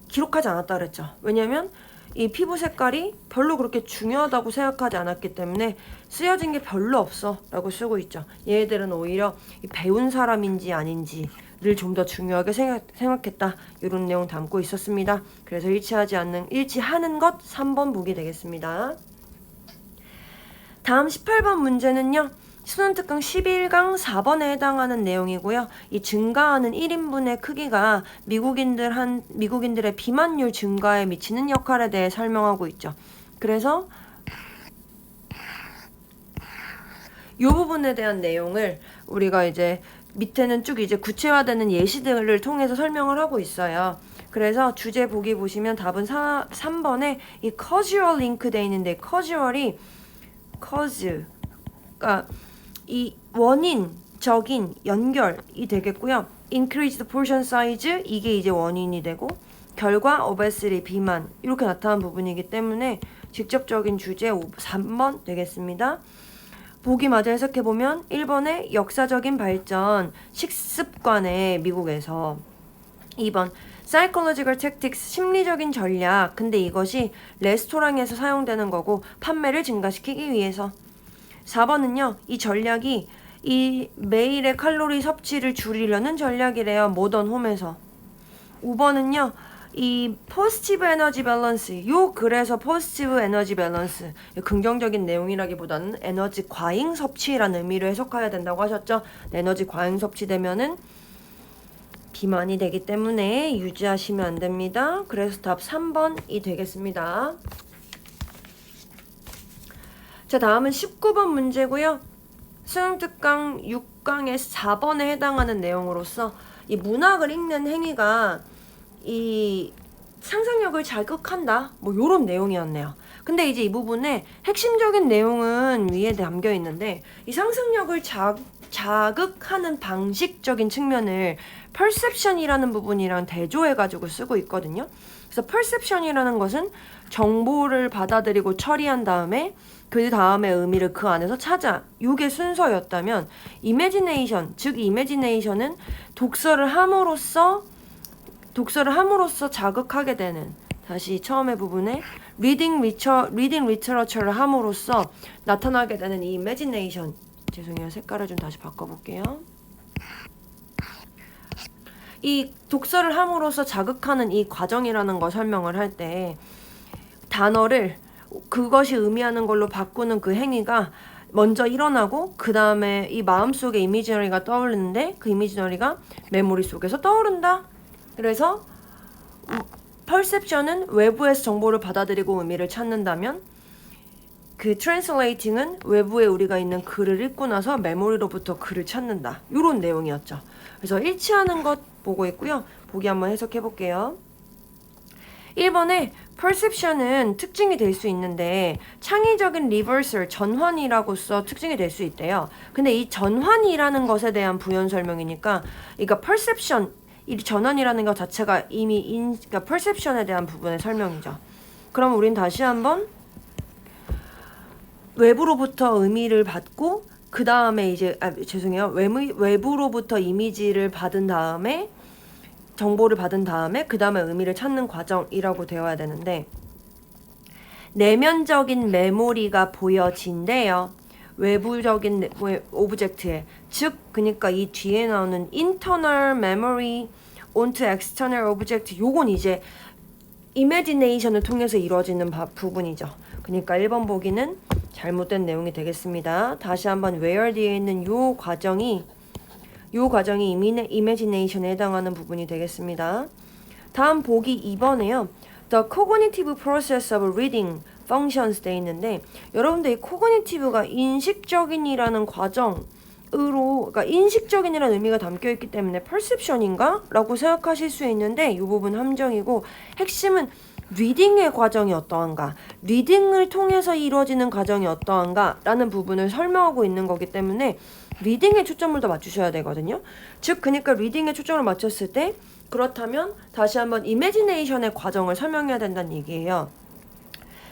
기록하지 않았다 그랬죠. 왜냐면 이 피부 색깔이 별로 그렇게 중요하다고 생각하지 않았기 때문에 쓰여진 게 별로 없어 라고 쓰고 있죠. 얘네들은 오히려 배운 사람인지 아닌지를 좀 더 중요하게 생각했다. 이런 내용 담고 있었습니다. 그래서 일치하는 것 3번 보기 되겠습니다. 다음 18번 문제는요. 수능특강 11강 4번에 해당하는 내용이고요. 이 증가하는 1인분의 크기가 미국인들의 비만율 증가에 미치는 역할에 대해 설명하고 있죠. 그래서 이 부분에 대한 내용을 우리가 이제 밑에는 쭉 이제 구체화되는 예시들을 통해서 설명을 하고 있어요. 그래서 주제 보기 보시면 답은 3번에 이 causal 링크 돼 있는데 causal이 그러니까 이 원인적인 연결이 되겠고요. increased portion size 이게 이제 원인이 되고 결과 obesity 비만 이렇게 나타난 부분이기 때문에 직접적인 주제 3번 되겠습니다. 보기 마저 해석해보면 1번에 역사적인 발전 식습관에 미국에서 2번 psychological tactics 심리적인 전략 근데 이것이 레스토랑에서 사용되는 거고 판매를 증가시키기 위해서 4번은요. 이 전략이 이 매일의 칼로리 섭취를 줄이려는 전략이래요. 모던 홈에서. 5번은요. 이 포지티브 에너지 밸런스 그래서 포지티브 에너지 밸런스 긍정적인 내용이라기보다는 에너지 과잉 섭취라는 의미로 해석해야 된다고 하셨죠. 에너지 과잉 섭취되면은 비만이 되기 때문에 유지하시면 안 됩니다. 그래서 답 3번이 되겠습니다. 자, 다음은 19번 문제고요. 수능특강 6강의 4번에 해당하는 내용으로서 이 문학을 읽는 행위가 이 상상력을 자극한다. 뭐 요런 내용이었네요. 근데 이제 이 부분에 핵심적인 내용은 위에 담겨 있는데 이 상상력을 자극하는 방식적인 측면을 perception이라는 부분이랑 대조해가지고 쓰고 있거든요. 그래서 perception이라는 것은 정보를 받아들이고 처리한 다음에 그 다음에 의미를 그 안에서 찾아. 요게 순서였다면 imagination, 즉 imagination은 독서를 함으로써 자극하게 되는 다시 처음의 부분에 reading literature를 함으로써 나타나게 되는 이 imagination 죄송해요. 색깔을 좀 다시 바꿔볼게요. 이 독서를 함으로써 자극하는 이 과정이라는 거 설명을 할 때 단어를 그것이 의미하는 걸로 바꾸는 그 행위가 먼저 일어나고 그 다음에 이 마음속에 이미지너리가 떠오르는데 그 이미지너리가 메모리 속에서 떠오른다. 그래서 perception은 외부에서 정보를 받아들이고 의미를 찾는다면 그 translating은 외부에 우리가 있는 글을 읽고 나서 메모리로부터 글을 찾는다. 이런 내용이었죠. 그래서 일치하는 것 보고 있고요. 보기 한번 해석해 볼게요. 1번에 perception은 특징이 될 수 있는데 창의적인 reversal, 전환이라고서 특징이 될 수 있대요. 근데 이 전환이라는 것에 대한 부연 설명이니까 그러니까 perception, 이 전환이라는 것 자체가 이미 그러니까 perception에 대한 부분의 설명이죠. 그럼 우린 다시 한번 외부로부터 의미를 받고 그 다음에 이제 외부로부터 이미지를 받은 다음에 정보를 받은 다음에 그 다음에 의미를 찾는 과정이라고 되어야 되는데 내면적인 메모리가 보여진대요. 외부적인 오브젝트에 즉 그러니까 이 뒤에 나오는 internal memory onto external object 요건 이제 imagination을 통해서 이루어지는 부분이죠. 그러니까 1번 보기는 잘못된 내용이 되겠습니다. 다시 한번 where 뒤에 있는 요 과정이 imagination에 해당하는 부분이 되겠습니다. 다음 보기 2번에요. The cognitive process of reading functions 돼 있는데 여러분들 이 cognitive가 인식적인이라는 과정으로 그러니까 인식적인이라는 의미가 담겨 있기 때문에 perception인가? 라고 생각하실 수 있는데 이 부분 함정이고 핵심은 리딩의 과정이 어떠한가, 리딩을 통해서 이루어지는 과정이 어떠한가 라는 부분을 설명하고 있는 거기 때문에 리딩에 초점을 더 맞추셔야 되거든요. 즉 그러니까 리딩에 초점을 맞췄을 때 그렇다면 다시 한번 이미지네이션의 과정을 설명해야 된다는 얘기예요.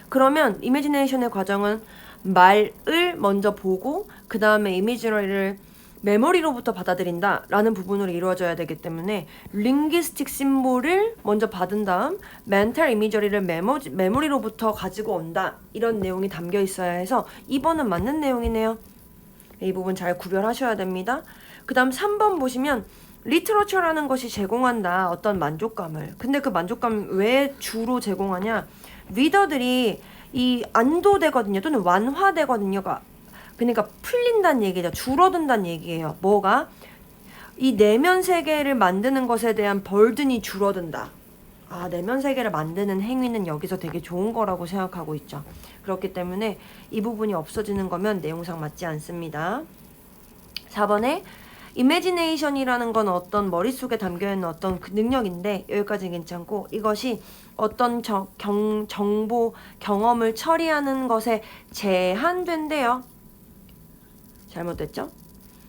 그러면 이미지네이션의 과정은 말을 먼저 보고 그 다음에 이미지를 메모리로부터 받아들인다 라는 부분으로 이루어져야 되기 때문에 링귀스틱 심볼을 먼저 받은 다음 멘탈 이미저리를 메모리로부터 가지고 온다 이런 내용이 담겨 있어야 해서 2번은 맞는 내용이네요. 이 부분 잘 구별하셔야 됩니다. 그 다음 3번 보시면 리터러처라는 것이 제공한다 어떤 만족감을. 근데 그 만족감 왜 주로 제공하냐, 리더들이 이 안도되거든요 또는 완화되거든요. 그러니까 풀린다는 얘기죠. 줄어든다는 얘기예요. 뭐가? 이 내면 세계를 만드는 것에 대한 벌든이 줄어든다. 아, 내면 세계를 만드는 행위는 여기서 되게 좋은 거라고 생각하고 있죠. 그렇기 때문에 이 부분이 없어지는 거면 내용상 맞지 않습니다. 4번에 이미지네이션이라는 건 어떤 머릿속에 담겨있는 어떤 그 능력인데 여기까지 괜찮고 이것이 어떤 정보, 경험을 처리하는 것에 제한된대요. 잘못됐죠?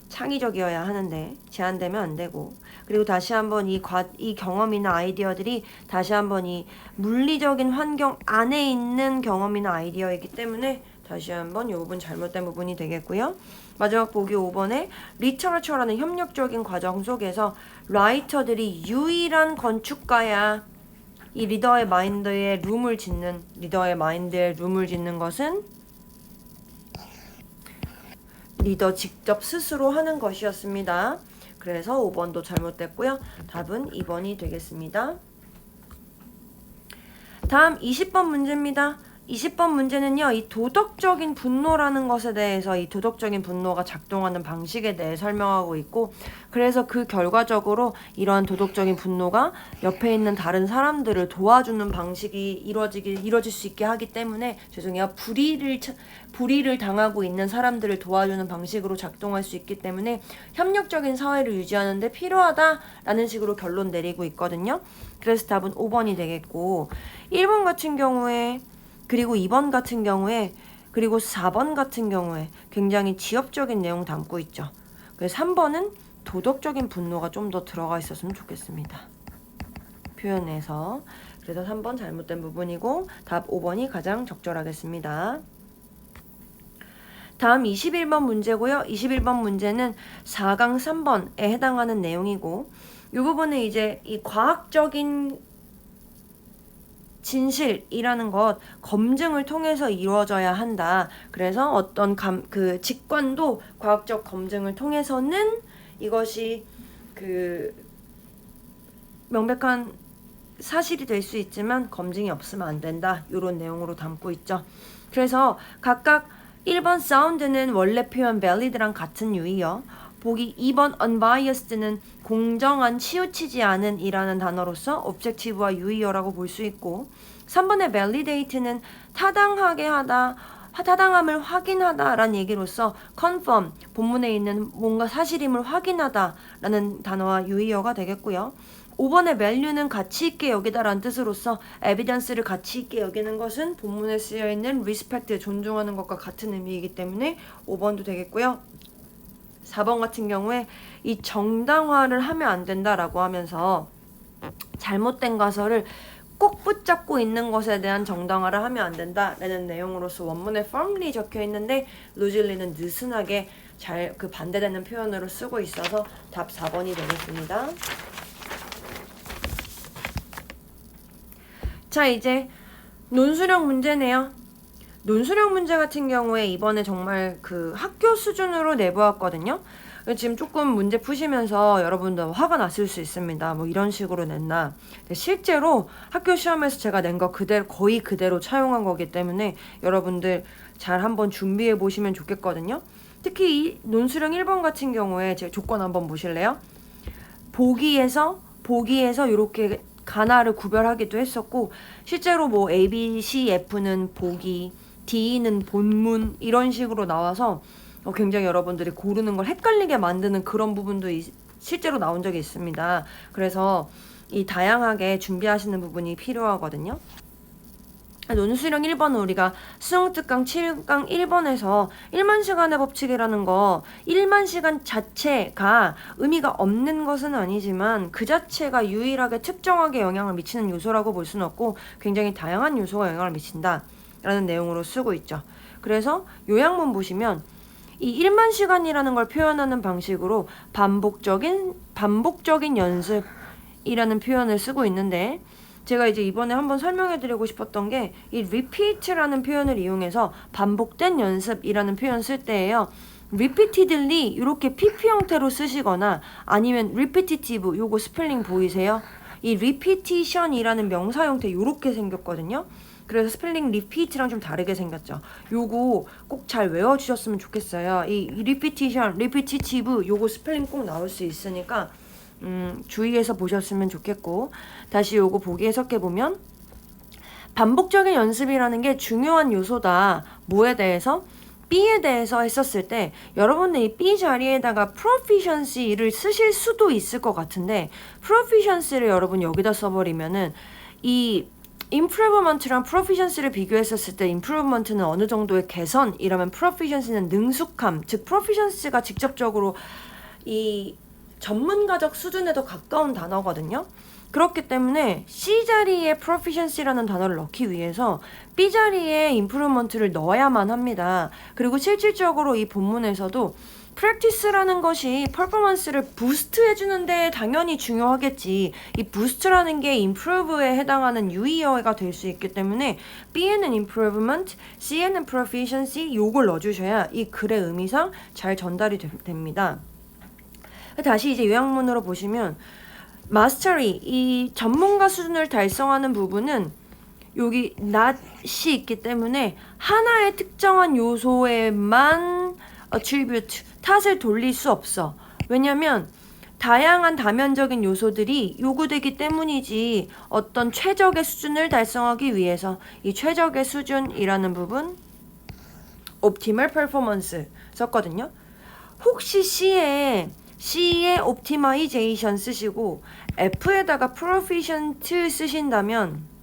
창의적이어야 하는데 제한되면 안 되고, 그리고 다시 한번 이 경험이나 아이디어들이 다시 한번 이 물리적인 환경 안에 있는 경험이나 아이디어이기 때문에 다시 한번 이 부분 잘못된 부분이 되겠고요. 마지막 보기 5번에 리터러처라는 협력적인 과정 속에서 라이터들이 유일한 건축가야. 이 리더의 마인드에 룸을 짓는 것은 리더 직접 스스로 하는 것이었습니다. 그래서 5번도 잘못됐고요. 답은 2번이 되겠습니다. 다음 20번 문제입니다. 20번 문제는요, 이 도덕적인 분노라는 것에 대해서 이 도덕적인 분노가 작동하는 방식에 대해 설명하고 있고, 그래서 그 결과적으로 이러한 도덕적인 분노가 옆에 있는 다른 사람들을 도와주는 방식이 이루어질 수 있게 하기 때문에, 죄송해요, 불의를 당하고 있는 사람들을 도와주는 방식으로 작동할 수 있기 때문에 협력적인 사회를 유지하는 데 필요하다라는 식으로 결론 내리고 있거든요. 그래서 답은 5번이 되겠고, 1번 같은 경우에 그리고 2번 같은 경우에 그리고 4번 같은 경우에 굉장히 지엽적인 내용 담고 있죠. 그래서 3번은 도덕적인 분노가 좀 더 들어가 있었으면 좋겠습니다. 표현에서. 그래서 3번 잘못된 부분이고 답 5번이 가장 적절하겠습니다. 다음 21번 문제고요. 21번 문제는 4강 3번에 해당하는 내용이고, 이 부분은 이제 이 과학적인 진실이라는 것 검증을 통해서 이루어져야 한다. 그래서 어떤 그 직관도 과학적 검증을 통해서는 이것이 그 명백한 사실이 될 수 있지만 검증이 없으면 안 된다. 이런 내용으로 담고 있죠. 그래서 각각 1번 사운드는 원래 표현 valid랑 같은 유의어, 보기 2번 unbiased는 공정한, 치우치지 않은 이라는 단어로서 objective와 유의어라고 볼 수 있고, 3번의 validate는 타당하게 하다, 타당함을 확인하다 라는 얘기로서 confirm, 본문에 있는 뭔가 사실임을 확인하다 라는 단어와 유의어가 되겠고요. 5번의 value는 가치 있게 여기다 라는 뜻으로서 evidence를 가치 있게 여기는 것은 본문에 쓰여있는 respect, 존중하는 것과 같은 의미이기 때문에 5번도 되겠고요. 4번 같은 경우에 이 정당화를 하면 안 된다라고 하면서 잘못된 가설을 꼭 붙잡고 있는 것에 대한 정당화를 하면 안 된다라는 내용으로서 원문에 firmly 적혀 있는데 루즐리는 느슨하게 잘 그 반대되는 표현으로 쓰고 있어서 답 4번이 되겠습니다. 자, 이제 논술형 문제네요. 논술형 문제 같은 경우에 이번에 정말 그 학교 수준으로 내보았거든요. 지금 조금 문제 푸시면서 여러분들 화가 났을 수 있습니다. 뭐 이런 식으로 냈나. 실제로 학교 시험에서 제가 낸 거 그대로, 거의 그대로 차용한 거기 때문에 여러분들 잘 한번 준비해 보시면 좋겠거든요. 특히 이 논술형 1번 같은 경우에 제 조건 한번 보실래요? 보기에서 이렇게 가나를 구별하기도 했었고, 실제로 뭐 A, B, C, F는 보기, D는 본문 이런 식으로 나와서 굉장히 여러분들이 고르는 걸 헷갈리게 만드는 그런 부분도 실제로 나온 적이 있습니다. 그래서 이 다양하게 준비하시는 부분이 필요하거든요. 논술형 1번은 우리가 수능특강 7강 1번에서 1만 시간의 법칙이라는 거, 1만 시간 자체가 의미가 없는 것은 아니지만 그 자체가 유일하게 특정하게 영향을 미치는 요소라고 볼 수는 없고 굉장히 다양한 요소가 영향을 미친다 라는 내용으로 쓰고 있죠. 그래서 요약문 보시면 이 1만 시간이라는 걸 표현하는 방식으로 반복적인 연습이라는 표현을 쓰고 있는데, 제가 이제 이번에 한번 설명해 드리고 싶었던 게 이 repeat라는 표현을 이용해서 반복된 연습이라는 표현 쓸 때예요. repeatedly 이렇게 pp 형태로 쓰시거나 아니면 repetitive, 요거 스펠링 보이세요? 이 repetition이라는 명사 형태 요렇게 생겼거든요. 그래서 스펠링 repeat랑 좀 다르게 생겼죠. 요거 꼭 잘 외워주셨으면 좋겠어요. 이 repetition, repetitive 요거 스펠링 꼭 나올 수 있으니까 주의해서 보셨으면 좋겠고, 다시 요거 보기 해석해보면 반복적인 연습이라는 게 중요한 요소다. 뭐에 대해서? B에 대해서 했었을 때 여러분들이 이 B 자리에다가 proficiency를 쓰실 수도 있을 것 같은데, proficiency를 여러분 여기다 써버리면은 이 improvement랑 proficiency를 비교했었을 때 improvement는 어느 정도의 개선이라면 proficiency는 능숙함, 즉 proficiency가 직접적으로 이 전문가적 수준에 더 가까운 단어거든요. 그렇기 때문에 C 자리에 proficiency라는 단어를 넣기 위해서 B 자리에 improvement를 넣어야만 합니다. 그리고 실질적으로 이 본문에서도 practice라는 것이 퍼포먼스를 부스트 해주는데 당연히 중요하겠지. 이 부스트라는 게 improve에 해당하는 유의어가 될 수 있기 때문에 B에는 improvement, C에는 proficiency 요걸 넣어주셔야 이 글의 의미상 잘 전달이 됩니다. 다시 이제 요약문으로 보시면 mastery, 이 전문가 수준을 달성하는 부분은 여기 not이 있기 때문에 하나의 특정한 요소에만 attribute, 탓을 돌릴 수 없어. 왜냐면 다양한 다면적인 요소들이 요구되기 때문이지. 어떤 최적의 수준을 달성하기 위해서 이 최적의 수준이라는 부분 optimal performance 썼거든요. 혹시 C에 optimization 쓰시고 F에다가 proficient 쓰신다면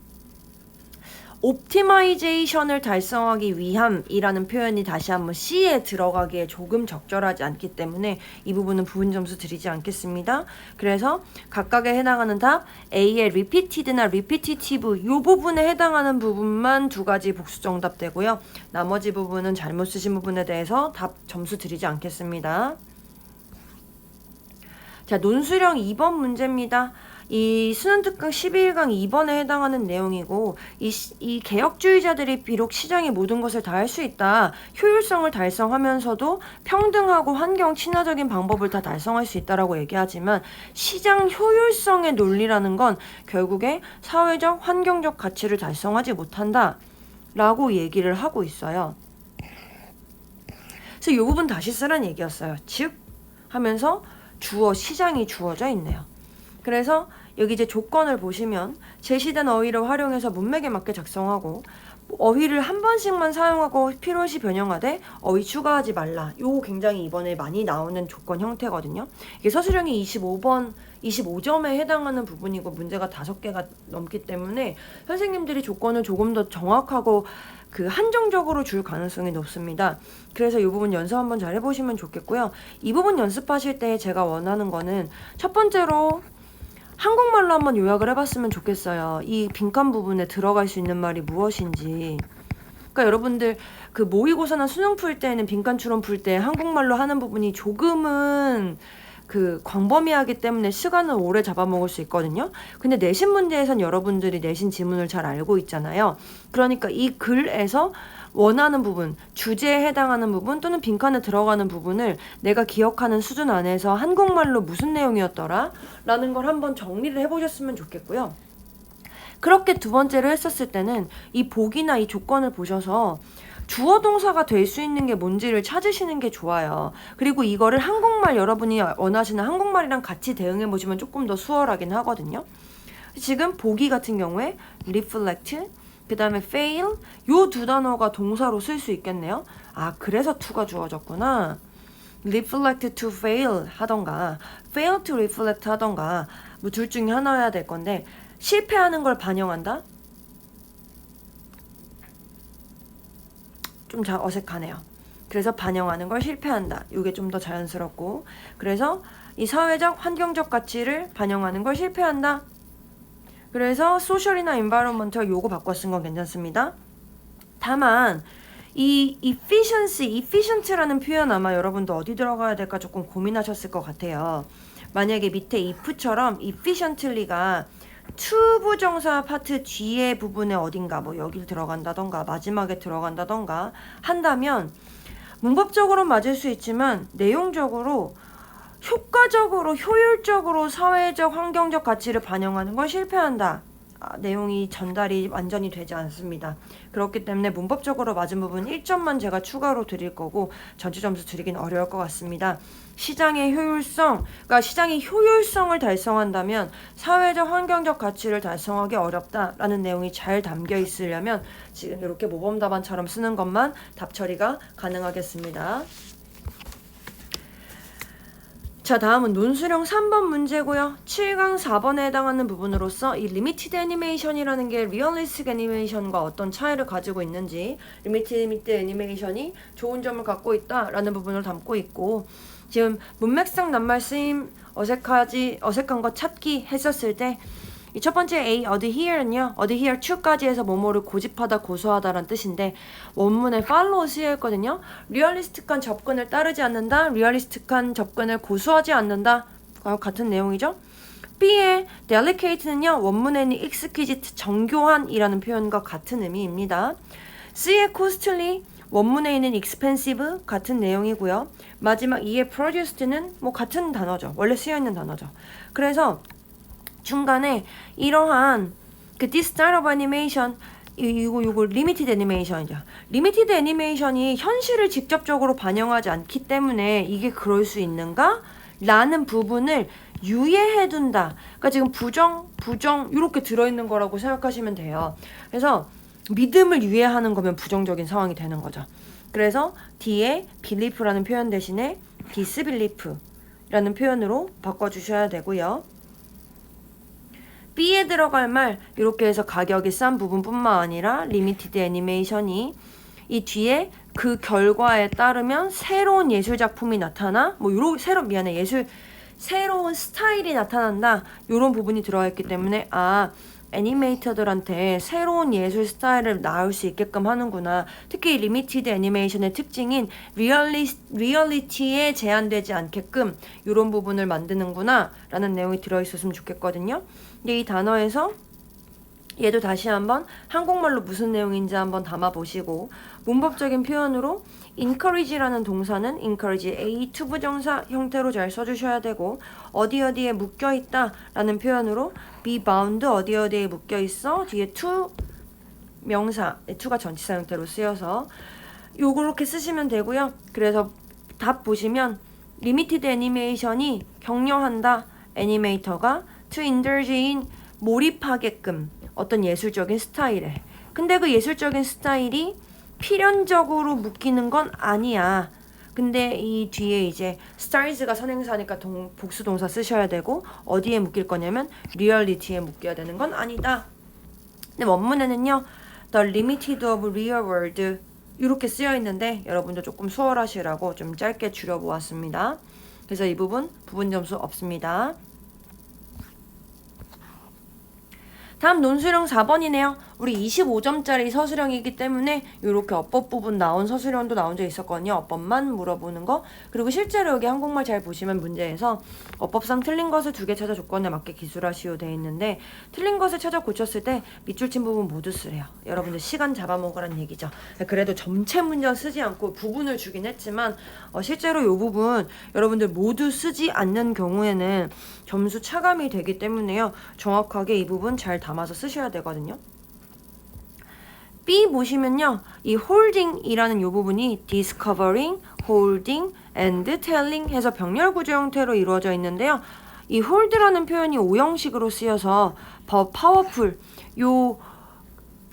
optimization을 달성하기 위함이라는 표현이 다시 한번 C에 들어가기에 조금 적절하지 않기 때문에 이 부분은 부분 점수 드리지 않겠습니다. 그래서 각각에 해당하는 답 A의 repeated나 repetitive 이 부분에 해당하는 부분만 두 가지 복수 정답 되고요. 나머지 부분은 잘못 쓰신 부분에 대해서 답 점수 드리지 않겠습니다. 자, 논술형 2번 문제입니다. 이 수능특강 12일강 2번에 해당하는 내용이고, 이 개혁주의자들이 비록 시장의 모든 것을 다 할 수 있다, 효율성을 달성하면서도 평등하고 환경 친화적인 방법을 다 달성할 수 있다라고 얘기하지만 시장 효율성의 논리라는 건 결국에 사회적 환경적 가치를 달성하지 못한다 라고 얘기를 하고 있어요. 그래서 이 부분 다시 쓰라는 얘기였어요. 즉 하면서 시장이 주어져 있네요. 그래서 여기 이제 조건을 보시면 제시된 어휘를 활용해서 문맥에 맞게 작성하고, 어휘를 한 번씩만 사용하고 필요시 변형하되 어휘 추가하지 말라. 요거 굉장히 이번에 많이 나오는 조건 형태거든요. 이게 서술형이 25점에 해당하는 부분이고 문제가 5개가 넘기 때문에 선생님들이 조건을 조금 더 정확하고 한정적으로 줄 가능성이 높습니다. 그래서 이 부분 연습 한번 잘 해보시면 좋겠고요. 이 부분 연습하실 때 제가 원하는 거는 첫 번째로 한국말로 한번 요약을 해봤으면 좋겠어요. 이 빈칸 부분에 들어갈 수 있는 말이 무엇인지. 그러니까 여러분들 모의고사나 수능 풀 때는 빈칸 추론 풀 때 한국말로 하는 부분이 조금은 광범위하기 때문에 시간을 오래 잡아먹을 수 있거든요. 근데 내신 문제에선 여러분들이 내신 지문을 잘 알고 있잖아요. 그러니까 이 글에서 원하는 부분, 주제에 해당하는 부분 또는 빈칸에 들어가는 부분을 내가 기억하는 수준 안에서 한국말로 무슨 내용이었더라? 라는 걸 한번 정리를 해보셨으면 좋겠고요. 그렇게 두 번째로 했었을 때는 이 보기나 이 조건을 보셔서 주어 동사가 될 수 있는 게 뭔지를 찾으시는 게 좋아요. 그리고 이거를 한국말, 여러분이 원하시는 한국말이랑 같이 대응해 보시면 조금 더 수월하긴 하거든요. 지금 보기 같은 경우에 reflect, 그 다음에 fail, 요 두 단어가 동사로 쓸 수 있겠네요. 아, 그래서 to가 주어졌구나. reflect to fail 하던가 fail to reflect 하던가 뭐 둘 중에 하나여야 될 건데, 실패하는 걸 반영한다? 좀 어색하네요. 그래서 반영하는 걸 실패한다. 이게 좀 더 자연스럽고, 그래서 이 사회적, 환경적 가치를 반영하는 걸 실패한다. 그래서 소셜이나 environmental 요거 바꿔 쓴 건 괜찮습니다. 다만 이 efficient라는 표현 아마 여러분도 어디 들어가야 될까 조금 고민하셨을 것 같아요. 만약에 밑에 if처럼 efficiently가 to 부정사 파트 뒤에 부분에 어딘가 뭐 여기 들어간다던가 마지막에 들어간다던가 한다면 문법적으로 맞을 수 있지만 내용적으로 효과적으로 효율적으로 사회적 환경적 가치를 반영하는 걸 실패한다. 내용이 전달이 완전히 되지 않습니다. 그렇기 때문에 문법적으로 맞은 부분 1점만 제가 추가로 드릴 거고 전체 점수 드리긴 어려울 것 같습니다. 시장의 효율성, 그러니까 시장의 효율성을 달성한다면 사회적 환경적 가치를 달성하기 어렵다라는 내용이 잘 담겨 있으려면 지금 이렇게 모범 답안처럼 쓰는 것만 답 처리가 가능하겠습니다. 자, 다음은 논술형 3번 문제고요. 7강 4번에 해당하는 부분으로서 이 리미티드 애니메이션이라는 게 리얼리스틱 애니메이션과 어떤 차이를 가지고 있는지, 리미티드 애니메이션이 좋은 점을 갖고 있다라는 부분을 담고 있고, 지금 문맥상 낱말 쓰임 어색한 거 찾기 했었을 때 이 첫 번째 A, adhere는요, adhere to까지 해서 뭐뭐를 고집하다, 고수하다라는 뜻인데 원문에 follow 쓰여있거든요. 리얼리스틱한 접근을 따르지 않는다, 리얼리스틱한 접근을 고수하지 않는다. 같은 내용이죠. B의 delicate는요, 원문에 있는 exquisite, 정교한이라는 표현과 같은 의미입니다. C의 costly, 원문에 있는 expensive, 같은 내용이고요. 마지막 E의 produced는 뭐 같은 단어죠. 원래 쓰여있는 단어죠. 그래서 중간에 이러한 그 this style of animation, 이거 리미티드 애니메이션이죠. 리미티드 애니메이션이 현실을 직접적으로 반영하지 않기 때문에 이게 그럴 수 있는가? 라는 부분을 유예해둔다. 그러니까 지금 부정 이렇게 들어있는 거라고 생각하시면 돼요. 그래서 믿음을 유예하는 거면 부정적인 상황이 되는 거죠. 그래서 D에 belief라는 표현 대신에 disbelief라는 표현으로 바꿔주셔야 되고요. B에 들어갈 말 이렇게 해서 가격이 싼 부분뿐만 아니라 리미티드 애니메이션이 이 뒤에 그 결과에 따르면 새로운 예술 작품이 나타나 뭐 새로운 스타일이 나타난다, 이런 부분이 들어가 있기 때문에 애니메이터들한테 새로운 예술 스타일을 나올 수 있게끔 하는구나. 특히 리미티드 애니메이션의 특징인 리얼리티에 제한되지 않게끔 이런 부분을 만드는구나 라는 내용이 들어있었으면 좋겠거든요. 근데 이 단어에서 얘도 다시 한번 한국말로 무슨 내용인지 한번 담아보시고, 문법적인 표현으로 encourage라는 동사는 encourage A 투부정사 형태로 잘 써주셔야 되고, 어디에 묶여있다 라는 표현으로 be bound 어디에 묶여있어 뒤에 to 명사, to가 전치사 형태로 쓰여서 요렇게 쓰시면 되고요. 그래서 답 보시면 리미티드 애니메이션이 격려한다, 애니메이터가 to indulge in, 몰입하게끔 어떤 예술적인 스타일에. 근데 그 예술적인 스타일이 필연적으로 묶이는 건 아니야. 근데 이 뒤에 이제 styres가 선행사니까 복수동사 쓰셔야 되고, 어디에 묶일 거냐면 reality에 묶여야 되는 건 아니다. 근데 원문에는요, the limited of real world 이렇게 쓰여 있는데 여러분도 조금 수월하시라고 좀 짧게 줄여보았습니다. 그래서 이 부분 점수 없습니다. 다음 논술형 4번이네요. 우리 25점짜리 서술형이기 때문에 이렇게 어법 부분 나온 서술형도 나온 적 있었거든요. 어법만 물어보는 거. 그리고 실제로 여기 한국말 잘 보시면 문제에서 어법상 틀린 것을 2개 찾아 조건에 맞게 기술하시오 되어 있는데, 틀린 것을 찾아 고쳤을 때 밑줄 친 부분 모두 쓰래요. 여러분들 시간 잡아먹으란 얘기죠. 그래도 전체 문장 쓰지 않고 부분을 주긴 했지만 실제로 이 부분 여러분들 모두 쓰지 않는 경우에는 점수 차감이 되기 때문에요. 정확하게 이 부분 잘 담아서 쓰셔야 되거든요. B 보시면요, 이 holding이라는 이 부분이 discovering, holding, and telling 해서 병렬 구조 형태로 이루어져 있는데요. 이 hold라는 표현이 오형식으로 쓰여서 powerful 요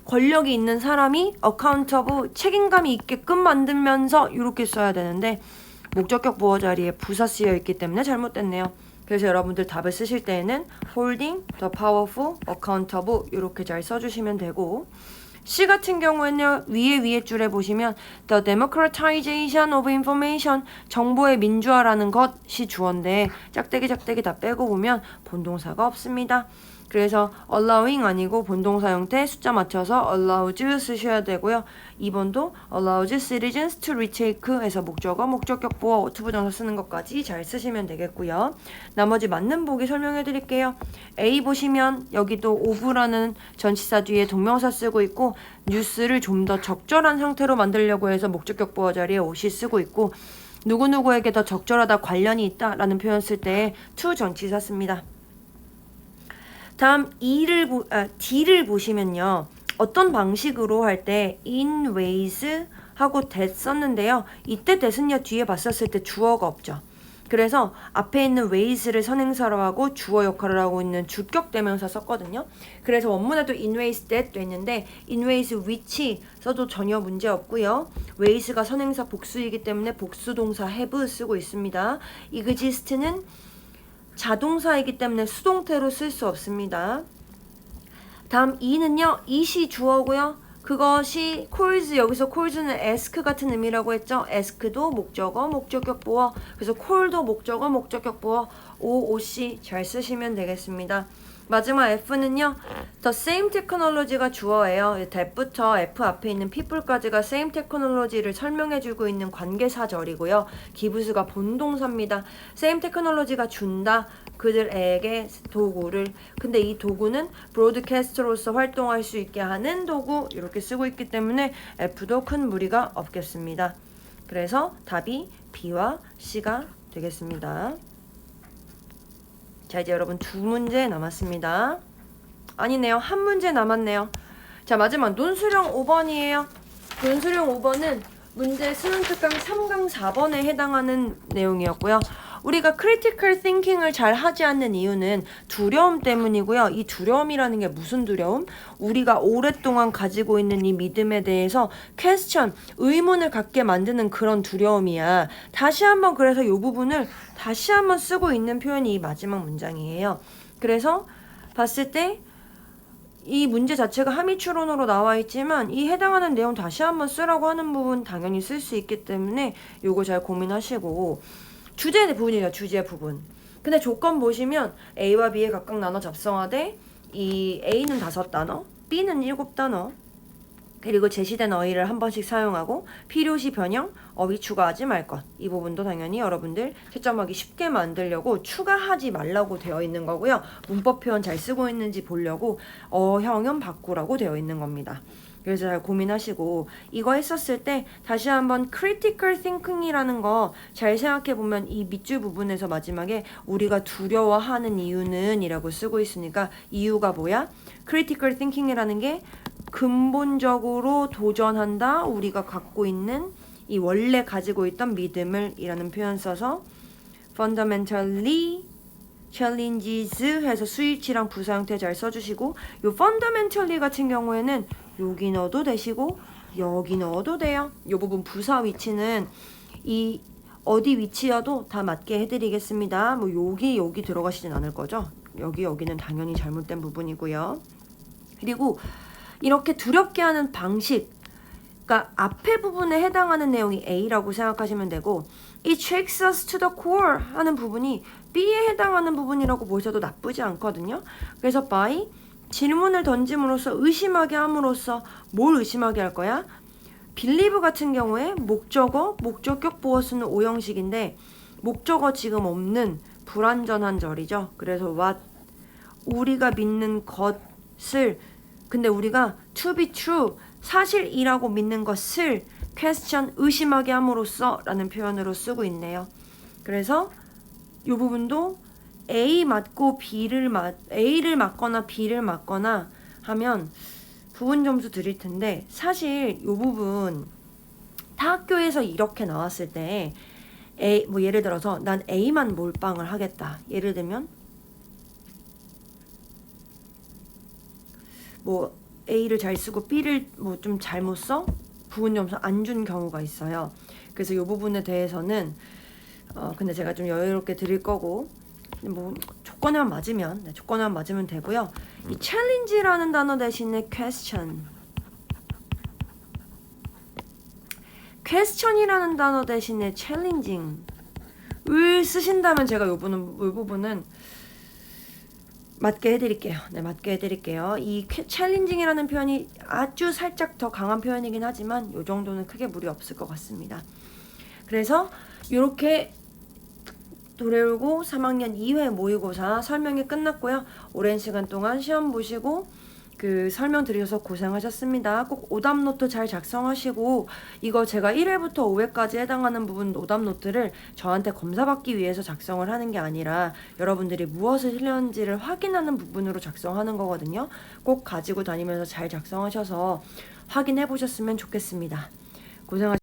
권력이 있는 사람이 accountable 책임감이 있게끔 만들면서 이렇게 써야 되는데 목적격 보어 자리에 부사 쓰여 있기 때문에 잘못됐네요. 그래서 여러분들 답을 쓰실 때에는 holding, the powerful, accountable 이렇게 잘 써주시면 되고 C 같은 경우에는요. 위에 줄에 보시면 the democratization of information 정보의 민주화라는 것이 주어인데 짝대기 다 빼고 보면 본동사가 없습니다. 그래서 allowing 아니고 본동사 형태 숫자 맞춰서 allows 쓰셔야 되고요. 2번도 allows citizens to retake 해서 목적어, 목적격 보어, 투부정사 쓰는 것까지 잘 쓰시면 되겠고요. 나머지 맞는 보기 설명해 드릴게요. A 보시면 여기도 of라는 전치사 뒤에 동명사 쓰고 있고 뉴스를 좀 더 적절한 형태로 만들려고 해서 목적격 보어 자리에 옷이 쓰고 있고 누구누구에게 더 적절하다 관련이 있다라는 표현 쓸 때 to 전치사 씁니다. 다음 D를 보시면요. 어떤 방식으로 할 때 in ways 하고 that 썼는데요. 이때 that은요. 뒤에 봤었을 때 주어가 없죠. 그래서 앞에 있는 ways를 선행사로 하고 주어 역할을 하고 있는 주격 대명사 썼거든요. 그래서 원문에도 in ways that 돼 있는데 in ways which 써도 전혀 문제 없고요. ways가 선행사 복수이기 때문에 복수 동사 have 쓰고 있습니다. exist는 자동사이기 때문에 수동태로 쓸 수 없습니다. 다음 2는요. it이 주어고요. 그것이 calls, 여기서 calls는 ask 같은 의미라고 했죠. ask도 목적어, 목적격 보어. 그래서 call도 목적어, 목적격 보어. OOC 잘 쓰시면 되겠습니다. 마지막 F는요. The same technology가 주어예요. that부터 F 앞에 있는 people까지가 same technology를 설명해주고 있는 관계사절이고요. 기부수가 본동사입니다. same technology가 준다. 그들에게 도구를. 근데 이 도구는 브로드캐스트로서 활동할 수 있게 하는 도구 이렇게 쓰고 있기 때문에 F도 큰 무리가 없겠습니다. 그래서 답이 B와 C가 되겠습니다. 자, 이제 여러분 두 문제 남았습니다. 아니네요. 한 문제 남았네요. 자, 마지막 논술형 5번이에요. 논술형 5번은 문제 수능 특강 3강 4번에 해당하는 내용이었고요. 우리가 critical thinking을 잘 하지 않는 이유는 두려움 때문이고요. 이 두려움이라는 게 무슨 두려움? 우리가 오랫동안 가지고 있는 이 믿음에 대해서 question, 의문을 갖게 만드는 그런 두려움이야. 다시 한번 그래서 이 부분을 다시 한번 쓰고 있는 표현이 이 마지막 문장이에요. 그래서 봤을 때 이 문제 자체가 함의추론으로 나와 있지만 이 해당하는 내용 다시 한번 쓰라고 하는 부분 당연히 쓸 수 있기 때문에 요거 잘 고민하시고 주제 부분이에요. 주제 부분. 근데 조건 보시면 A와 B에 각각 나눠 잡성하되 이 A는 5단어, B는 7단어 그리고 제시된 어휘를 한 번씩 사용하고 필요시 변형, 어휘 추가하지 말 것. 이 부분도 당연히 여러분들 채점하기 쉽게 만들려고 추가하지 말라고 되어 있는 거고요. 문법 표현 잘 쓰고 있는지 보려고 어형은 바꾸라고 되어 있는 겁니다. 그래서 잘 고민하시고 이거 했었을 때 다시 한번 critical thinking이라는 거 잘 생각해 보면 이 밑줄 부분에서 마지막에 우리가 두려워하는 이유는 이라고 쓰고 있으니까 이유가 뭐야? critical thinking이라는 게 근본적으로 도전한다. 우리가 갖고 있는 이 원래 가지고 있던 믿음을 이라는 표현 써서 fundamentally challenges 해서 수일치랑 부사 형태 잘 써주시고 요 fundamentally 같은 경우에는 여기 넣어도 되시고 여기 넣어도 돼요. 요 부분 부사 위치는 이 어디 위치여도 다 맞게 해드리겠습니다. 뭐 여기 들어가시진 않을 거죠. 여기는 당연히 잘못된 부분이고요. 그리고 이렇게 두렵게 하는 방식, 그러니까 앞에 부분에 해당하는 내용이 A라고 생각하시면 되고 It shakes us to the core 하는 부분이 B에 해당하는 부분이라고 보셔도 나쁘지 않거든요. 그래서 by 질문을 던짐으로써 의심하게 함으로써 뭘 의심하게 할 거야? believe 같은 경우에 목적어, 목적격 보어 쓰는 오형식인데 목적어 지금 없는 불완전한 절이죠. 그래서 what 우리가 믿는 것을 근데 우리가 to be true, 사실이라고 믿는 것을 question, 의심하게 함으로써 라는 표현으로 쓰고 있네요. 그래서 이 부분도 A를 맞거나 B를 맞거나 하면 부분 점수 드릴 텐데 사실 이 부분 타 학교에서 이렇게 나왔을 때 뭐 예를 들어서 난 A만 몰빵을 하겠다. 예를 들면 뭐 A를 잘 쓰고 B를 뭐 좀 잘못 써? 부분 점수 안 준 경우가 있어요. 그래서 이 부분에 대해서는 근데 제가 좀 여유롭게 드릴 거고, 뭐 조건에만 맞으면, 네, 조건에만 맞으면 되고요. 이 challenge라는 단어 대신에 question이라는 단어 대신에 challenging을 쓰신다면 제가 이 부분은 맞게 해드릴게요. 네, 맞게 해드릴게요. 이 challenging이라는 표현이 아주 살짝 더 강한 표현이긴 하지만 이 정도는 크게 무리 없을 것 같습니다. 그래서 이렇게 도래울고 3학년 2회 모의고사 설명이 끝났고요. 오랜 시간 동안 시험 보시고 그 설명 들으셔서 고생하셨습니다. 꼭 오답노트 잘 작성하시고, 이거 제가 1회부터 5회까지 해당하는 부분 오답노트를 저한테 검사받기 위해서 작성을 하는 게 아니라 여러분들이 무엇을 틀렸는지를 확인하는 부분으로 작성하는 거거든요. 꼭 가지고 다니면서 잘 작성하셔서 확인해 보셨으면 좋겠습니다. 고생하셨습니다.